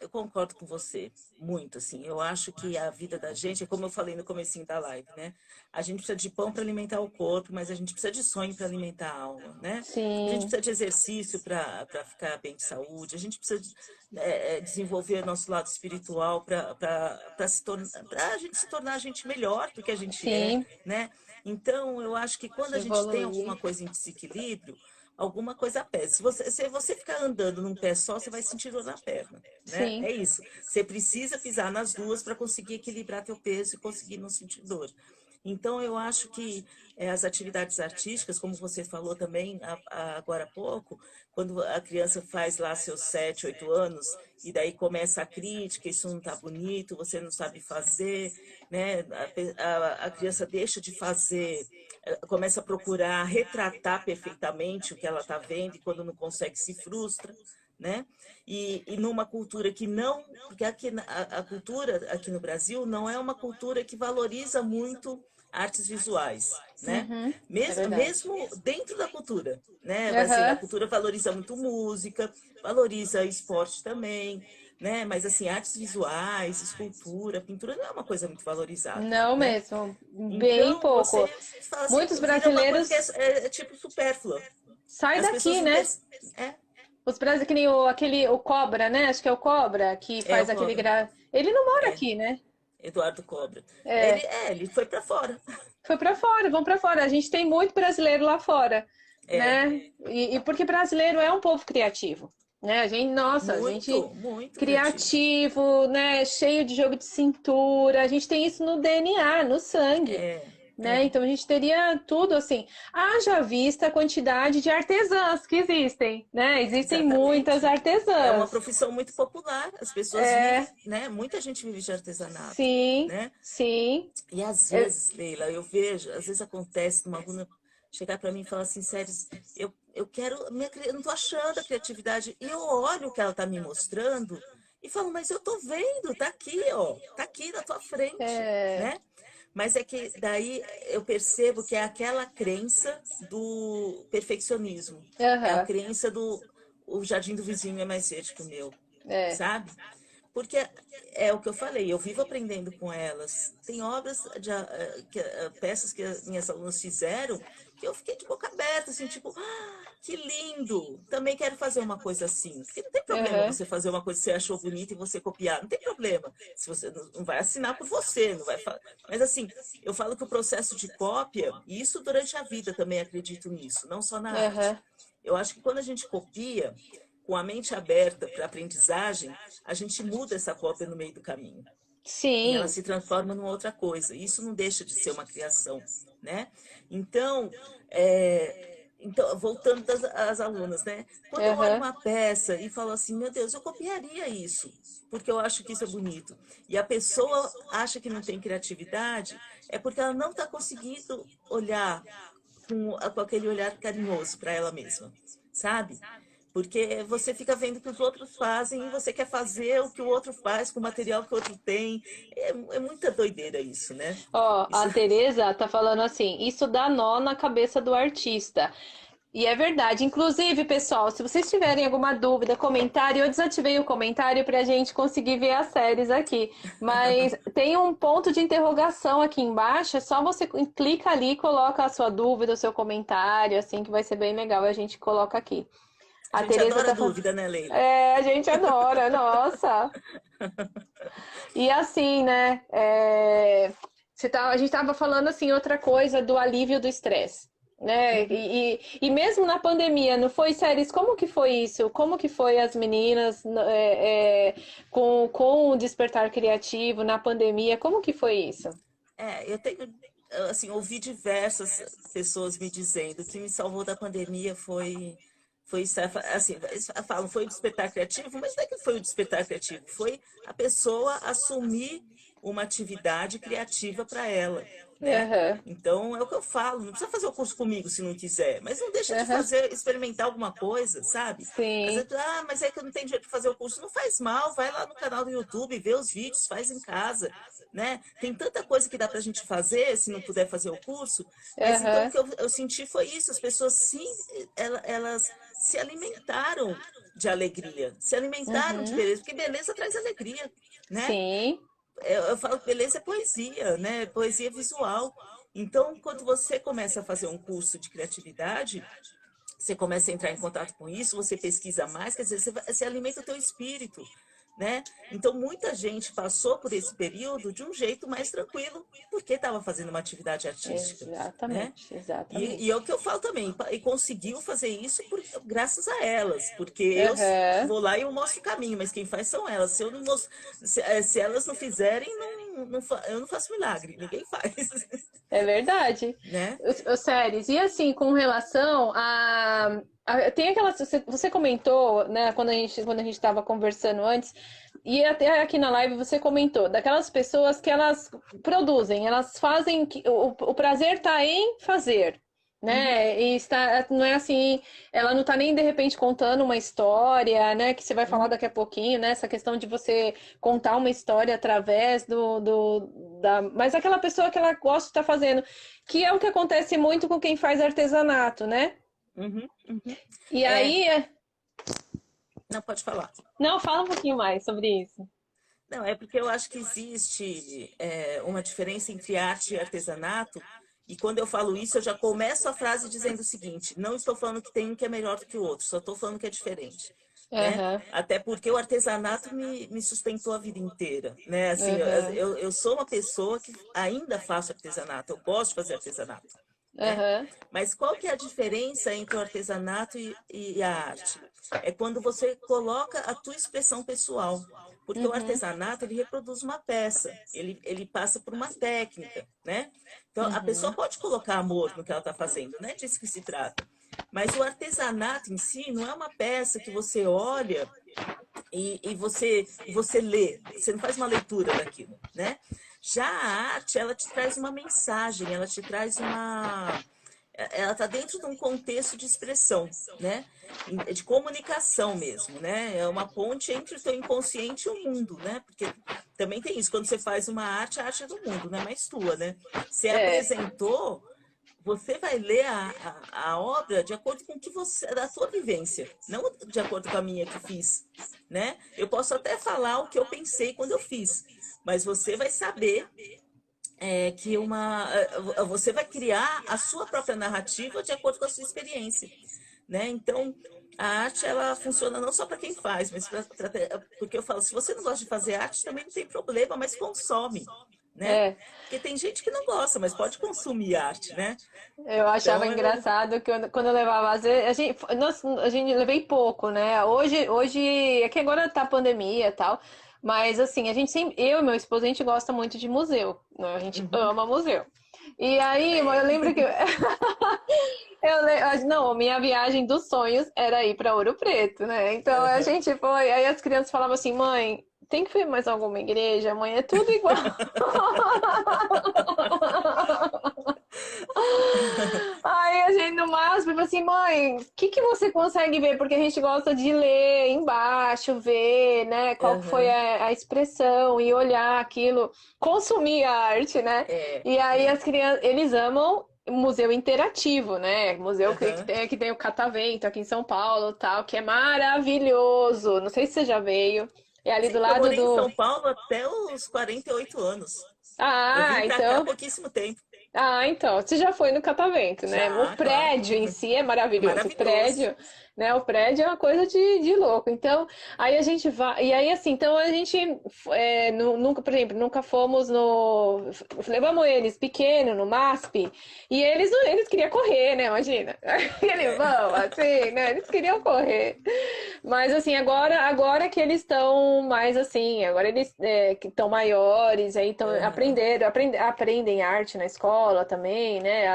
eu concordo com você, muito, assim. Eu acho que a vida da gente, é como eu falei no comecinho da live, né? A gente precisa de pão para alimentar o corpo, mas a gente precisa de sonho para alimentar a alma, né? A gente Sim, precisa de exercício para ficar bem de saúde, a gente precisa desenvolver nosso lado espiritual para se tornar, para a gente se tornar a gente melhor do que a gente é, sim, né? Então, eu acho que quando a gente tem alguma evoluir. coisa em desequilíbrio, alguma coisa pesa. Se você ficar andando num pé só, você vai sentir dor na perna, né? Sim, É isso. Você precisa pisar nas duas para conseguir equilibrar teu peso e conseguir não sentir dor. Então, eu acho que as atividades artísticas, como você falou também agora há pouco, quando a criança faz lá seus 7, 8 anos, e daí começa a crítica, isso não está bonito, você não sabe fazer, né? A criança deixa de fazer, começa a procurar retratar perfeitamente o que ela está vendo, e quando não consegue se frustra, né? E numa cultura que não, porque aqui a cultura aqui no Brasil não é uma cultura que valoriza muito artes visuais, né? uhum, é verdade. Mesmo dentro da cultura, né? Assim, a Aham. cultura valoriza muito música, valoriza esporte também, né? Mas assim, artes visuais, escultura, pintura não é uma coisa muito valorizada, Não né? mesmo, bem Então, pouco. você fala assim, Muitos vira uma coisa que brasileiros é tipo supérflua. saem As pessoas daqui, não né? percebem. É, Os brasileiros, que nem o Cobra, né? Acho que é o Cobra que é o faz aquele Cobra, Ele não mora é, aqui, né? Eduardo Cobra. É, Ele foi para fora. foi pra fora, vão pra fora. A gente tem muito brasileiro lá fora, É, né? E porque brasileiro é um povo criativo, né? A gente, nossa, a gente muito, muito criativo. criativo, né? Cheio de jogo de cintura. A gente tem isso no DNA, no sangue. né? Então a gente teria tudo assim. Haja vista a quantidade de artesãs que existem, né? Existem muitas Exatamente. É uma artesãs. profissão muito popular, as pessoas vivem, É, né? Muita gente vive de artesanato, sim, né? sim. E às É, vezes, Leila, eu vejo, às vezes acontece uma aluna chegar para mim e falar assim, sério, eu quero, eu não tô achando a criatividade. E eu olho o que ela tá me mostrando e falo, mas eu tô vendo, tá aqui, ó, tá aqui na tua frente, é, né? Mas é que daí eu percebo que é aquela crença do perfeccionismo, é a aham, crença do o jardim do vizinho é mais verde que o meu, é, sabe? Porque é o que eu falei, eu vivo aprendendo com elas. Tem obras, peças que as minhas alunas fizeram, que eu fiquei de boca aberta, assim, tipo, que lindo! Também quero fazer uma coisa assim. Porque não tem problema aham, você fazer uma coisa que você achou bonita e você copiar, não tem problema. Se você não vai assinar por você, não vai falar. Mas assim, eu falo que o processo de cópia, e isso durante a vida também acredito nisso, não só na arte. aham. Eu acho que quando a gente copia, com a mente aberta para a aprendizagem, a gente muda essa cópia no meio do caminho. E ela Sim, se transforma numa outra coisa. Isso não deixa de ser uma criação, né? Então, voltando às alunas, né? Quando eu olho aham, uma peça e falo assim, meu Deus, eu copiaria isso, porque eu acho que isso é bonito. E a pessoa acha que não tem criatividade, é porque ela não está conseguindo olhar com aquele olhar carinhoso para ela mesma, sabe? Porque você fica vendo o que os outros fazem e você quer fazer o que o outro faz com o material que o outro tem. É muita doideira isso, né? Ó, a Isso. Tereza tá falando assim, isso dá nó na cabeça do artista. E é verdade. Inclusive, pessoal, se vocês tiverem alguma dúvida, comentário, eu desativei o comentário para a gente conseguir ver as séries aqui. Mas tem um ponto de interrogação aqui embaixo. É só você clica ali, coloca a sua dúvida, o seu comentário, assim que vai ser bem legal. A gente coloca aqui. A A gente Tereza adora tá falando. dúvida, né, Leila? É, a gente adora, nossa. E assim, né? A gente estava falando assim outra coisa do alívio do estresse, né? Uhum. E mesmo na pandemia, não foi, Séries? Como que foi isso? Como que foi as meninas com o despertar criativo na pandemia? Como que foi isso? Eu tenho, assim, ouvi diversas pessoas me dizendo que me salvou da pandemia foi estar, assim, eles falam, foi o despertar criativo, mas não é que foi o despertar criativo, foi a pessoa assumir uma atividade criativa para ela, né? Aham, Então, é o que eu falo, não precisa fazer o curso comigo se não quiser, mas não deixa de aham, fazer, experimentar alguma coisa, sabe? Às sim, vezes, mas é que eu não tenho jeito de fazer o curso. Não faz mal, vai lá no canal do YouTube, vê os vídeos, faz em casa, né? Tem tanta coisa que dá para a gente fazer se não puder fazer o curso, mas então o aham, que eu senti foi isso, as pessoas sim, elas se alimentaram de alegria, se alimentaram de uhum, beleza, porque beleza traz alegria, né? sim, Eu falo que beleza é poesia, né? Poesia visual. Então, quando você começa a fazer um curso de criatividade, você começa a entrar em contato com isso, você pesquisa mais, quer dizer, você alimenta o teu espírito, né? Então, muita gente passou por esse período de um jeito mais tranquilo, porque estava fazendo uma atividade artística, né? exatamente, E é o exatamente. que eu falo também, e conseguiu fazer isso graças a elas, porque eu Aham. vou lá e eu mostro o caminho, mas quem faz são elas. Se eu não mostro, se elas não fizerem, eu não faço milagre, ninguém faz, É verdade. né? Séries. E assim, com relação tem aquela. Você comentou, né, quando a gente estava conversando antes, e até aqui na live você comentou, daquelas pessoas que elas produzem, elas fazem. O prazer está em fazer. Uhum, Né? E está, não é assim, ela não está nem de repente contando uma história, né? Que você vai falar uhum. daqui a pouquinho, né? Essa questão de você contar uma história através mas aquela pessoa que ela gosta de estar fazendo, que é o que acontece muito com quem faz artesanato, né? Uhum, uhum. E aí, Não pode falar. não, fala um pouquinho mais sobre isso. Não, é porque eu acho que existe uma diferença entre arte e artesanato, e quando eu falo isso, eu já começo a frase dizendo o seguinte: não estou falando que tem um que é melhor do que o outro, só estou falando que é diferente. Né? Aham, Até porque o artesanato me sustentou a vida inteira, né? Assim, aham, eu sou uma pessoa que ainda faço artesanato, eu gosto de fazer artesanato, né? aham, Mas qual que é a diferença entre o artesanato e a arte? É quando você coloca a tua expressão pessoal. Porque o artesanato, ele reproduz uma peça, ele passa por uma técnica, né? Então, a pessoa pode colocar amor no que ela está fazendo, não é disso que se trata. Mas o artesanato em si não é uma peça que você olha e você lê, você não faz uma leitura daquilo, né? Já a arte, ela te traz uma mensagem, ela te traz ela está dentro de um contexto de expressão, né? De comunicação mesmo, né? É uma ponte entre o teu inconsciente e o mundo, né? Porque também tem isso, quando você faz uma arte, a arte é do mundo, não é mais tua, né? Você apresentou, você vai ler a obra de acordo com o que você, da sua vivência, não de acordo com a minha que fiz, né? Eu posso até falar o que eu pensei quando eu fiz, mas você vai saber que você vai criar a sua própria narrativa de acordo com a sua experiência, né? Então, a arte, ela funciona não só para quem faz, mas porque eu falo, se você não gosta de fazer arte, também não tem problema, mas consome, né? Porque tem gente que não gosta, mas pode consumir arte, né? Eu achava Então, engraçado que quando eu levava, às vezes, a gente levei pouco, né? Hoje, é que agora tá a pandemia e tal, mas assim, a gente sempre, eu e meu esposo, a gente gosta muito de museu, né? A gente ama museu. E aí, eu lembro que não, minha viagem dos sonhos era ir para Ouro Preto, né? Então a gente foi, aí as crianças falavam assim, mãe, tem que ver mais alguma igreja? Mãe, é tudo igual. Aí a gente no máximo falou assim, mãe, o que você consegue ver? Porque a gente gosta de ler embaixo, ver, né, qual que foi a expressão e olhar aquilo, consumir a arte, né? E aí as crianças, eles amam museu interativo, né? Museu que tem o Catavento aqui em São Paulo, tal, que é maravilhoso. Não sei se você já veio. É ali sim, do eu lado morei em do... São Paulo até os 48 anos. Eu Ah, vim para cá há então... pouquíssimo tempo. Ah, então, você já foi no Catavento, né? O Já, claro. prédio em si é É maravilhoso. O maravilhoso. prédio, né? O prédio é uma coisa de louco. Então, aí a gente vai. E aí, assim, então a gente nunca, por exemplo, nunca fomos no. Levamos eles pequeno no MASP, e eles queriam correr, né? Imagina. Eles vão, assim, né? Eles queriam correr. Mas assim, agora que eles estão mais assim, agora eles que estão maiores, aí estão aprendem arte na escola também, né?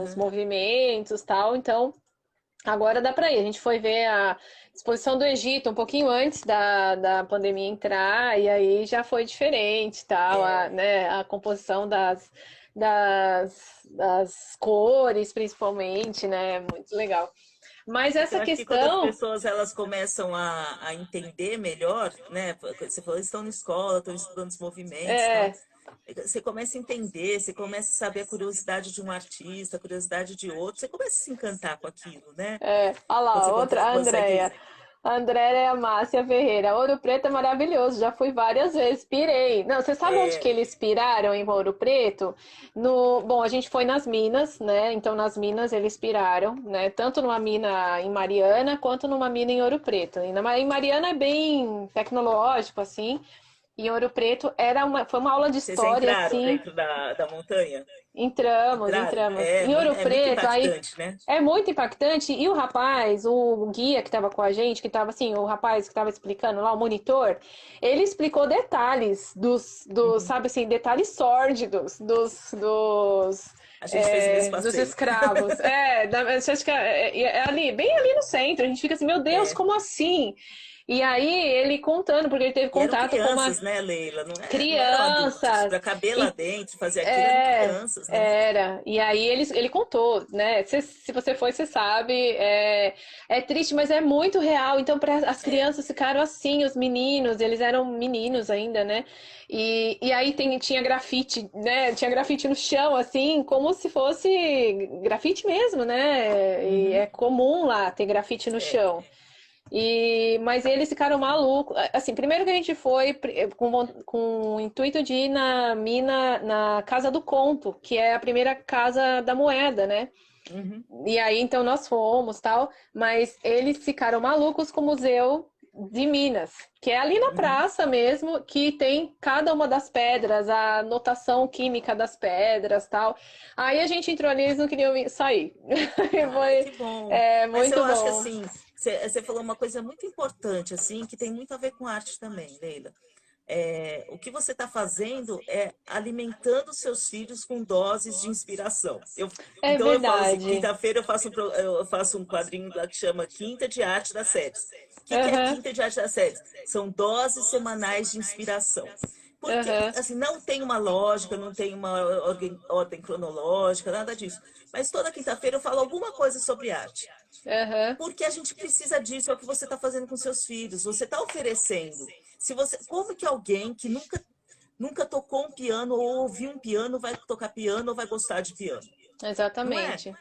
Os movimentos e tal, então agora dá para ir. A gente foi ver a exposição do Egito um pouquinho antes da pandemia entrar, e aí já foi diferente, tal, né? A composição das cores, principalmente, né? Muito legal. Mas Porque eu essa acho que quando as questão. pessoas elas começam a entender melhor, né? Você falou, eles estão na escola, estão estudando os movimentos e tal. É, Você começa a entender, você começa a saber a curiosidade de um artista, a curiosidade de outro, você começa a se encantar com aquilo, né? olha Quando lá, você outra, a consegue. Andréia. A Andréia Márcia Ferreira. Ouro Preto é maravilhoso, já fui várias vezes, pirei. Não, você sabe onde que eles piraram em Ouro Preto? Bom, a gente foi nas minas, né? Então nas minas eles piraram, né? Tanto numa mina em Mariana quanto numa mina em Ouro Preto. Em Mariana é bem tecnológico, assim. Em Ouro Preto foi uma aula de Vocês história, entraram assim. dentro da montanha? Entramos, Entraram? entramos. Em Ouro É muito Preto, aí impactante, né? é muito impactante. E o rapaz, o guia que estava com a gente, que estava assim, o rapaz que estava explicando lá, o monitor, ele explicou detalhes sabe assim, detalhes sórdidos A gente fez o mesmo dos passeio. escravos. Você acha que é ali, bem ali no centro. A gente fica assim, meu Deus, como assim? E aí ele contando, porque ele teve E eram contato com uma crianças, né, Leila? Não eram adultos. crianças. Para caber lá E dentro, fazer aquilo, eram crianças, né? era. E aí ele contou, né? Se você foi, você sabe. É triste, mas é muito real. Então, as crianças ficaram assim, os meninos, eles eram meninos ainda, né? E aí tinha grafite, né? Tinha grafite no chão, assim, como se fosse grafite mesmo, né? E é comum lá ter grafite no chão. Mas eles ficaram malucos. Assim, primeiro que a gente foi com o intuito de ir na mina, na Casa do Conto, que é a primeira casa da moeda, né? E aí, então, nós fomos, tal, mas eles ficaram malucos com o Museu de Minas, que é ali na praça mesmo, que tem cada uma das pedras, a notação química das pedras, tal. Aí a gente entrou ali, eles não queriam sair. Ai, Foi que bom. Mas muito eu acho que bom. assim, Você falou uma coisa muito importante, assim, que tem muito a ver com arte também, Leila. O que você está fazendo é alimentando seus filhos com doses de inspiração. É Então eu falo assim, verdade. quinta-feira eu faço um quadrinho lá que chama Quinta de Arte das Séries. O que é a Aham, Quinta de Arte das Séries? São doses semanais de inspiração. Porque, aham, assim, não tem uma lógica, não tem uma ordem cronológica, nada disso. Mas toda quinta-feira eu falo alguma coisa sobre arte. aham. Porque a gente precisa disso, é o que você está fazendo com seus filhos. Você está oferecendo. Se você, como que alguém que nunca tocou um piano ou ouviu um piano vai tocar piano ou vai gostar de piano? Não é? Exatamente.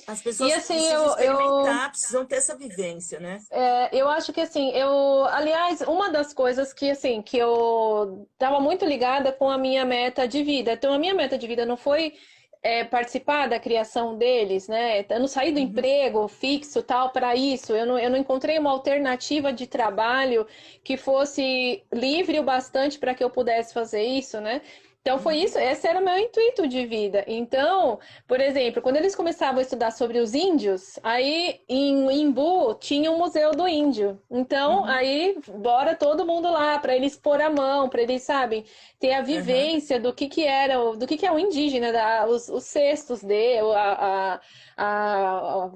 As E pessoas assim, precisam experimentar, precisam ter essa vivência, né? eu acho que assim, aliás, uma das coisas que assim, que eu estava muito ligada com a minha meta de vida. Então, a minha meta de vida não foi participar da criação deles, né? Eu não saí do Uhum, emprego fixo tal para isso. Eu não encontrei uma alternativa de trabalho que fosse livre o bastante para que eu pudesse fazer isso, né? Então foi uhum, isso, esse era o meu intuito de vida. Então, por exemplo, quando eles começavam a estudar sobre os índios, aí em Imbu tinha um museu do índio. Então, uhum, aí bora todo mundo lá para eles pôr a mão, para eles, sabem, ter a uhum. vivência do que era, do que é o indígena, os cestos dele,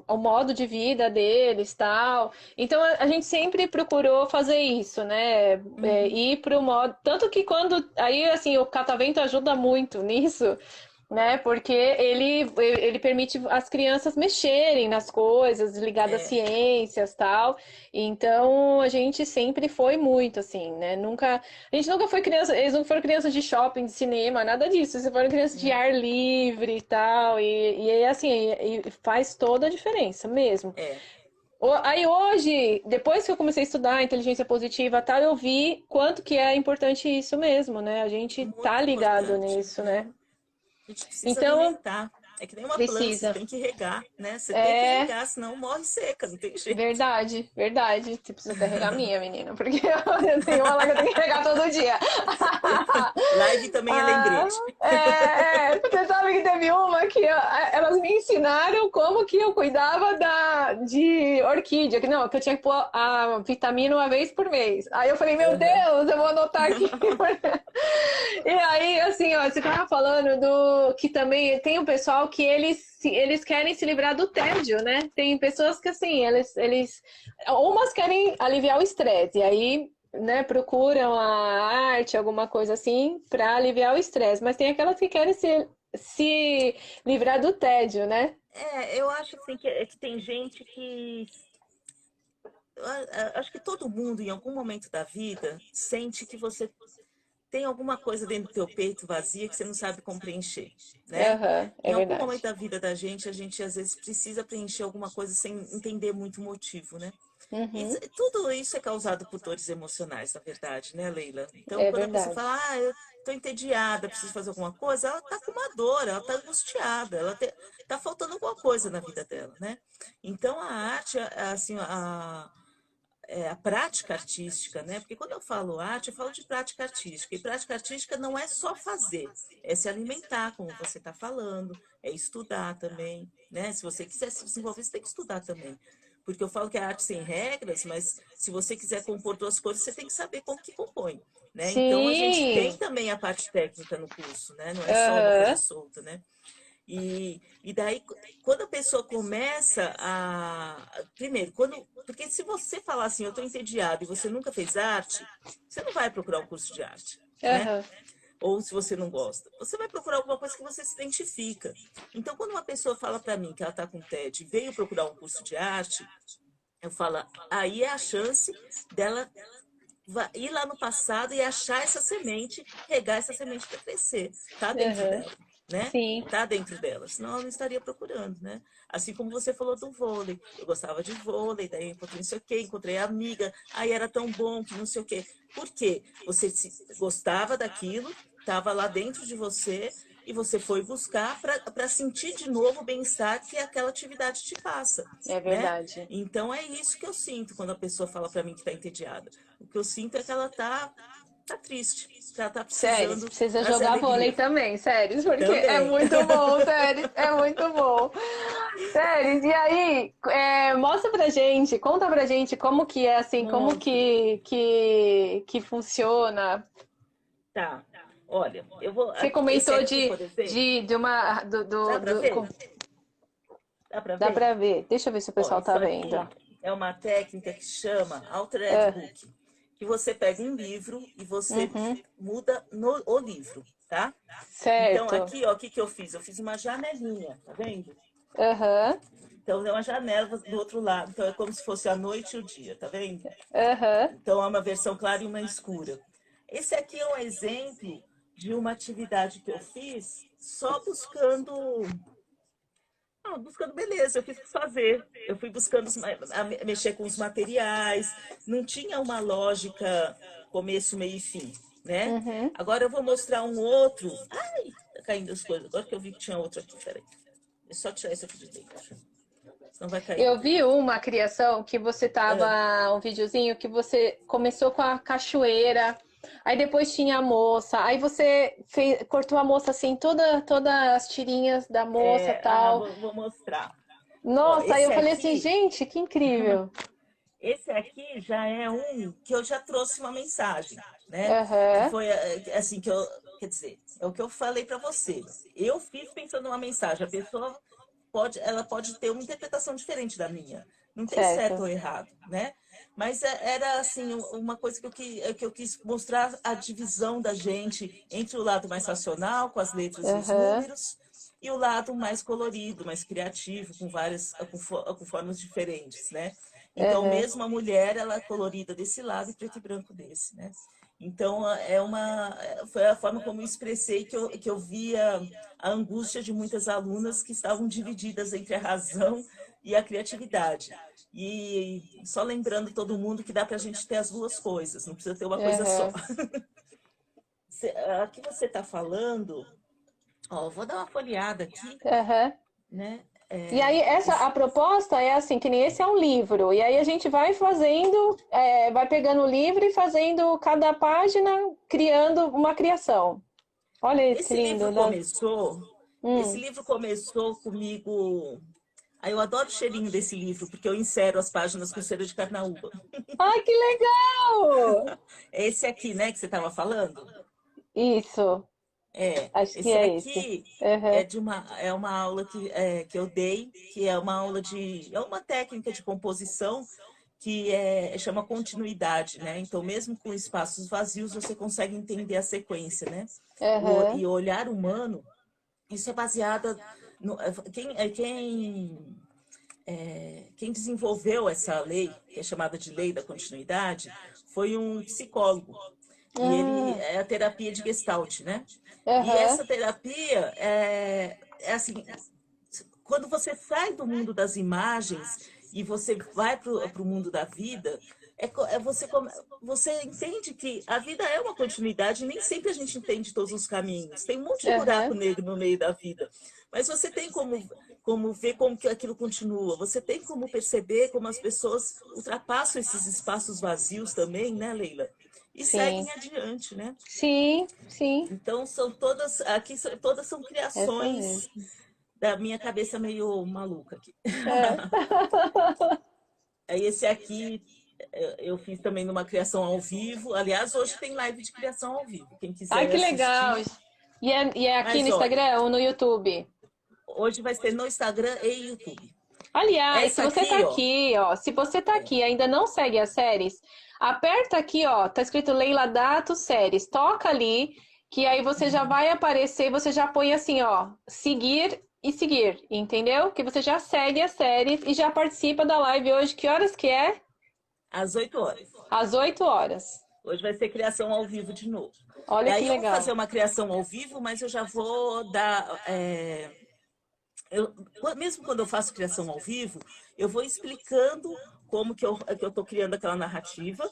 o modo de vida deles, tal. Então a gente sempre procurou fazer isso, né? Uhum. Ir para o modo, tanto que quando aí assim o catavento ajuda muito nisso, né? Porque ele permite as crianças mexerem nas coisas ligadas às É, ciências, tal. Então a gente sempre foi muito assim, né? A gente nunca foi criança, eles não foram crianças de shopping, de cinema, nada disso. Eles foram crianças de não, ar livre e tal. E é assim, e faz toda a diferença mesmo. é. Aí hoje, depois que eu comecei a estudar inteligência positiva e tal, eu vi quanto que é importante isso mesmo, né? A gente tá Muito ligado importante, nisso, né? né? A gente precisa Então, alimentar. É que nem uma planta, você precisa. tem que regar, né? Você tem que É regar, senão morre seca, não tem jeito. verdade, verdade. Você precisa até regar a minha, menina, porque eu tenho uma lá que eu tenho que regar todo dia. Live também é Ah, lembrete. você sabe que teve uma que elas me ensinaram como que eu cuidava de orquídea, que não, que eu tinha que pôr a vitamina uma vez por mês. Aí eu falei, meu Uhum. Deus, eu vou anotar aqui. E aí, assim, ó, você tava falando do que também tem um pessoal que eles querem se livrar do tédio, né? Tem pessoas que, assim, umas querem aliviar o estresse, e aí, né, procuram a arte, alguma coisa assim, para aliviar o estresse, mas tem aquelas que querem se livrar do tédio, né? Eu acho assim que tem gente que. Acho que todo mundo, em algum momento da vida, sente que você tem alguma coisa dentro do teu peito vazia que você não sabe como preencher, né? Aham, Em é algum momento verdade. da vida da gente, a gente às vezes precisa preencher alguma coisa sem entender muito o motivo, né? E Uhum, tudo isso é causado por dores emocionais, na verdade, né, Leila? Então, é quando a pessoa verdade. fala, eu tô entediada, preciso fazer alguma coisa, ela tá com uma dor, ela tá angustiada, tá faltando alguma coisa na vida dela, né? Então, a arte, assim, a prática artística, né? Porque quando eu falo arte, eu falo de prática artística. E prática artística não é só fazer, é se alimentar, como você está falando, é estudar também, né? Se você quiser se desenvolver, você tem que estudar também. Porque eu falo que é arte sem regras, mas se você quiser compor duas coisas, você tem que saber como que compõe, né? Então a gente Sim, tem também a parte técnica no curso, né? Não é só uma coisa aham, solta, né? E daí, quando a pessoa começa Primeiro, porque se você falar assim, eu estou entediado e você nunca fez arte, você não vai procurar um curso de arte, né? aham, Ou se você não gosta, você vai procurar alguma coisa que você se identifica. Então, quando uma pessoa fala para mim que ela está com TED e veio procurar um curso de arte, eu falo, aí é a chance dela ir lá no passado e achar essa semente, regar essa semente para crescer. Tá dentro aham, dela, né? sim. Tá dentro dela, senão ela não estaria procurando, né? Assim como você falou do vôlei. Eu gostava de vôlei, daí eu encontrei não sei o quê, encontrei a amiga, aí era tão bom que não sei o quê. Por quê? Você gostava daquilo, estava lá dentro de você e você foi buscar para sentir de novo o bem-estar que aquela atividade te passa, É né? verdade. Então é isso que eu sinto quando a pessoa fala para mim que está entediada. O que eu sinto é que ela está tá triste, já tá Sério, precisando precisa das jogar vôlei alegrias. também, sério, porque é Também. muito bom, sério, é muito bom. Sério, e aí, mostra pra gente, conta pra gente como que é assim, como Monstro. que funciona. Tá. Olha, eu vou. Você Esse comentou aqui, por exemplo, de uma, dá para ver? Dá para dá ver? pra ver, deixa eu ver se o Ó, pessoal tá isso vendo. aqui é uma técnica que chama Altered É, Book, que você pega um livro e você uhum, muda o livro, tá? Então, certo, aqui, ó, o que que eu fiz? Eu fiz uma janelinha, tá vendo? aham, Então, é uma janela do outro lado. Então, é como se fosse a noite e o dia, tá vendo? aham, Então, é uma versão clara e uma escura. Esse aqui é um exemplo de uma atividade que eu fiz só buscando beleza, eu fiz o que fazer. Eu fui buscando mexer com os materiais, não tinha uma lógica começo, meio e fim, né? uhum. Agora eu vou mostrar um outro. Ai, tá caindo as coisas. Agora que eu vi que tinha outro aqui, peraí. É só tirar isso aqui de dentro. Senão vai cair Eu tudo. vi uma criação que você tava, Ah, um videozinho que você começou com a cachoeira, aí depois tinha a moça, aí você cortou a moça assim, todas as tirinhas da moça tal. vou mostrar. Ó, Nossa, aí eu falei assim, gente, que incrível. esse aqui já é um que eu já trouxe uma mensagem, né? Que Aham, foi assim que quer dizer, é o que eu falei para você. Eu fiz pensando numa mensagem, a pessoa ela pode ter uma interpretação diferente da minha. Não tem certo certo. ou errado, né? Mas era assim uma coisa que eu quis mostrar a divisão da gente entre o lado mais racional, com as letras e os Aham, números, e o lado mais colorido, mais criativo, com várias com formas diferentes, né? Então, aham, mesmo a mulher, ela é colorida desse lado e preto e branco desse, né? Então, foi a forma como eu expressei que eu via a angústia de muitas alunas que estavam divididas entre a razão e a criatividade. E só lembrando todo mundo que dá para a gente ter as duas coisas, não precisa ter uma coisa só. aham, Aqui você está falando, ó, vou dar uma folheada aqui, aham. né? E aí, a proposta é assim, que nem esse é um livro. E aí a gente vai fazendo, vai pegando o livro e fazendo cada página, criando uma criação. Olha que Esse livro lindo, né? começou, esse Hum. livro começou comigo. Eu adoro o cheirinho desse livro, porque eu insero as páginas com cheiro de carnaúba. Ai, que legal! É esse aqui, né, que você estava falando? Isso, acho que Esse é esse. aqui Aham, é uma aula que eu dei, que é uma aula é uma técnica de composição que chama continuidade, né? Então, mesmo com espaços vazios, você consegue entender a sequência, né? aham, E o olhar humano, isso é baseado no, quem desenvolveu essa lei, que é chamada de lei da continuidade, foi um psicólogo. E ele ah, é a terapia de Gestalt, né? E aham, essa terapia é assim, quando você sai do mundo das imagens e você vai para o mundo da vida, você entende que a vida é uma continuidade, e nem sempre a gente entende todos os caminhos. Tem um monte de buraco aham, negro no meio da vida. Mas você tem como ver como que aquilo continua. Você tem como perceber como as pessoas ultrapassam esses espaços vazios também, né, Leila? E sim, seguem adiante, né? sim, sim, Então todas são essa criações mesmo. da minha cabeça meio maluca aqui. É. Aí esse aqui eu fiz também numa criação ao vivo. Aliás, hoje tem live de criação ao vivo. Quem Ai, quiser que legal! assistir. E é aqui no Mas olha, Instagram ou no YouTube? hoje vai ser no Instagram e YouTube. Aliás, se Essa você tá aqui, ó, aqui, ó, se você tá aqui e ainda não segue as séries, aperta aqui, ó, tá escrito Leila Dato Séries, toca ali, que aí você já vai aparecer, você já põe assim, ó, seguir e seguir, entendeu? Que você já segue as séries e já participa da live hoje. Que horas que é? às 8 horas. Às 8 horas. Hoje vai ser criação ao vivo de novo. Olha que Daí eu vou legal. fazer uma criação ao vivo, mas eu já vou dar. Mesmo quando eu faço criação ao vivo, eu vou explicando como que eu estou criando aquela narrativa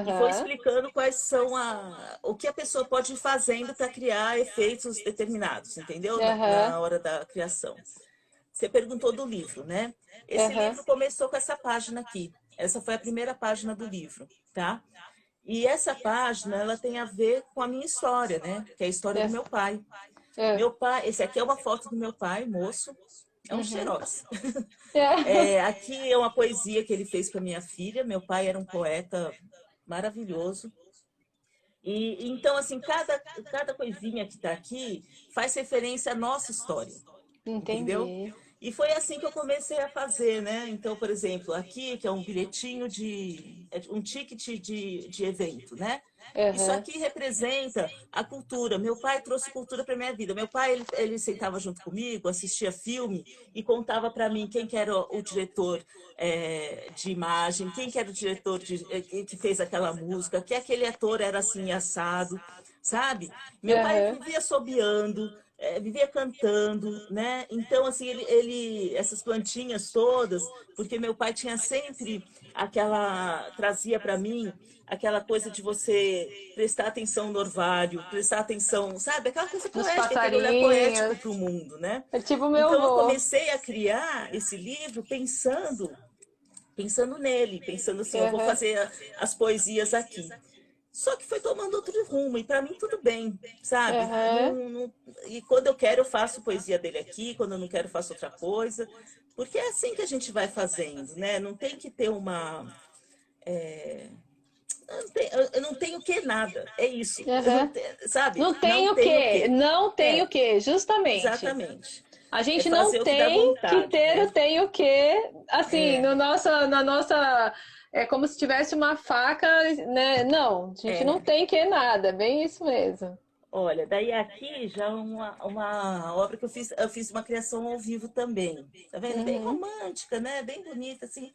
e vou Aham, explicando quais são o que a pessoa pode ir fazendo para criar efeitos determinados, entendeu? aham, Na hora da criação. Você perguntou do livro, né? Esse aham, livro começou com essa página aqui. Essa foi a primeira página do livro, tá? E essa página, ela tem a ver com a minha história, né? Que é a história do meu pai. É. Meu pai, esse aqui é uma foto do meu pai, moço, é um Uhum. xerox. É. Aqui é uma poesia que ele fez para minha filha. Meu pai era um poeta maravilhoso. E então, assim, cada coisinha que está aqui faz referência à nossa história, entendeu? Entendi. E foi assim que eu comecei a fazer, né? Então, por exemplo, aqui, que é um bilhetinho um ticket de evento, né? Isso Aham. aqui representa a cultura. Meu pai trouxe cultura para minha vida. Meu pai, ele sentava junto comigo, assistia filme e contava para mim quem que era o diretor de imagem, quem que era o diretor que fez aquela música, que aquele ator era assim assado, sabe? Meu pai Aham. vivia assobiando, vivia cantando, né? Então, assim, essas plantinhas todas, porque meu pai tinha sempre trazia para mim aquela coisa de você prestar atenção no orvalho, prestar atenção, sabe? Aquela coisa Nos poética, aquele olhar poético passarinhos. para o mundo, né? É tipo meu Então, eu avô. comecei a criar esse livro pensando nele, pensando assim, eu vou Aham. fazer as poesias aqui. Só que foi tomando outro rumo, e para mim tudo bem, sabe? Aham. E quando eu quero, eu faço poesia dele aqui, quando eu não quero, eu faço outra coisa, porque é assim que a gente vai fazendo, né? Não tem que ter uma. É, eu não tenho que nada, é isso. Eu não Aham. sabe? Não Não tem o tenho quê? que. Não tem o É, quê? Justamente. exatamente. A É gente não fazer o que dá tem que vontade, ter o né? tem o quê, assim, É, no nossa, na nossa. É como se tivesse uma faca, né? Não, a gente não é. tem que nada, bem isso mesmo. Olha, daí aqui já uma obra que eu fiz uma criação ao vivo também. Tá vendo? Bem Uhum. romântica, né? Bem bonita, assim.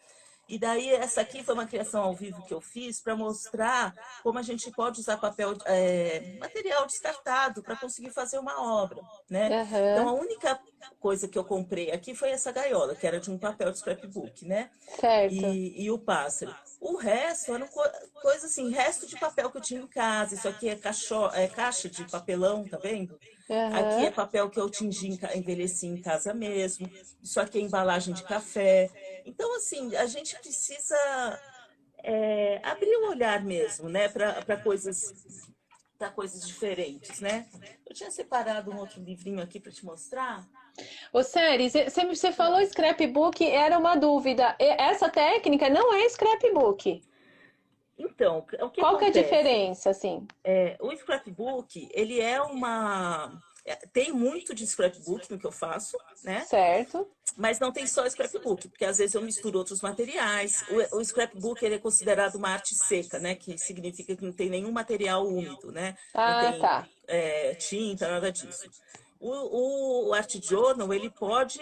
E daí essa aqui foi uma criação ao vivo que eu fiz para mostrar como a gente pode usar material descartado para conseguir fazer uma obra, né? Então Aham. a única coisa que eu comprei aqui foi essa gaiola, que era de um papel de scrapbook, né? Certo. E o pássaro. O resto eram coisa assim, resto de papel que eu tinha em casa. Isso aqui é caixa de papelão, tá vendo? Aqui é Aham. papel que eu envelheci em casa mesmo. Isso aqui é embalagem de café. Então, assim, a gente precisa abrir o olhar mesmo, né, para coisas diferentes, né? Eu tinha separado um outro livrinho aqui para te mostrar. Ô, Série, você falou scrapbook, era uma dúvida. Essa técnica não é scrapbook. Então, o que Qual que é a acontece? diferença, assim? O scrapbook, ele tem muito de scrapbook no que eu faço, né? Certo. Mas não tem só scrapbook, porque às vezes eu misturo outros materiais. O scrapbook ele é considerado uma arte seca, né? Que significa que não tem nenhum material úmido, né? Não Ah, tem tá. tinta, nada disso. O art journal, ele pode.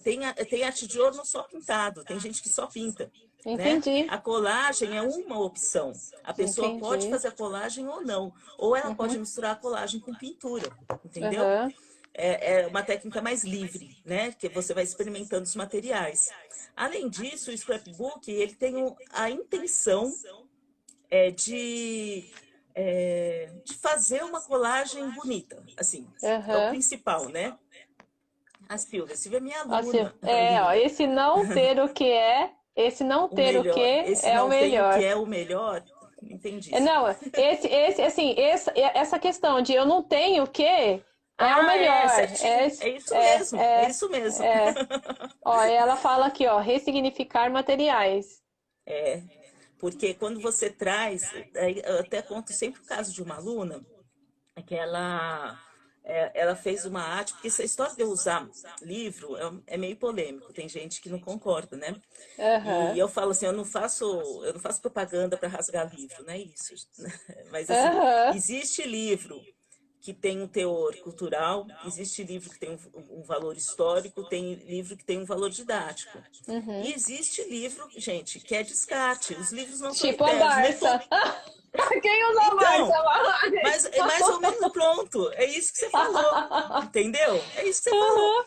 Tem art journal só pintado, tem gente que só pinta, né? Entendi. A colagem é uma opção. A pessoa pode Entendi. fazer a colagem ou não. Ou ela pode Uhum. misturar a colagem com pintura, entendeu? Aham. É uma técnica mais livre, né? Que você vai experimentando os materiais. Além disso, o scrapbook ele tem a intenção é, de, de fazer uma colagem bonita, assim, é o Aham. principal, né? A Silvia é minha Assim, aluna, ó, linda. esse não ter o que é, esse não O ter o que melhor, esse é o não tem o que melhor. é o melhor, entendi, Não, Silvia. assim, essa questão de eu não tenho o que é o Ah, melhor. certinho, é isso mesmo. É. Ó, ela fala aqui, ó, ressignificar materiais. É, porque quando você traz, eu até conto sempre o caso de uma aluna, que ela fez uma arte, porque essa história de eu usar livro é meio polêmico, tem gente que não concorda, né? E Aham. eu falo assim, eu não faço propaganda para rasgar livro, não é isso. Mas assim, Aham. existe livro que tem um teor cultural, existe livro que tem um valor histórico, tem livro que tem um valor didático. E Uhum. existe livro, gente, que é descarte. Os livros não são Tipo a eternos, nem todo. Barça. Quem usa a Então, Barça? mas é mais ou menos pronto. É isso que você falou, entendeu? É isso que você falou. A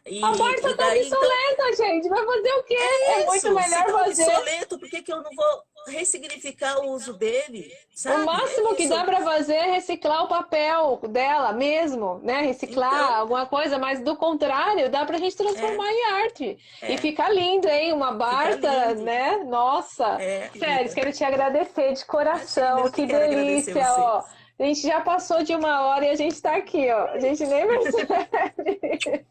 E Barça tá daí, então, obsoleta, gente. Vai fazer o quê? É muito isso. Se melhor tá fazer. obsoleto, por que que eu não vou ressignificar o uso dele, O sabe? máximo que dá para fazer é reciclar o papel dela mesmo, né? Reciclar Então, alguma coisa, mas do contrário, dá pra gente transformar em arte. E é, fica lindo, hein? Uma fica Barta, lindo. né? Nossa! Sério, Querida. quero te agradecer de Imagina, coração. eu que Que quero agradecer delícia, você. ó. A gente já passou de 1 hora e a gente tá aqui, ó. A gente nem percebe.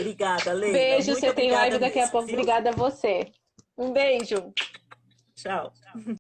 Obrigada, Leila. Beijo, Muito você tem live obrigada daqui a mesmo, pouco. viu? Obrigada a você. Um beijo. Tchau.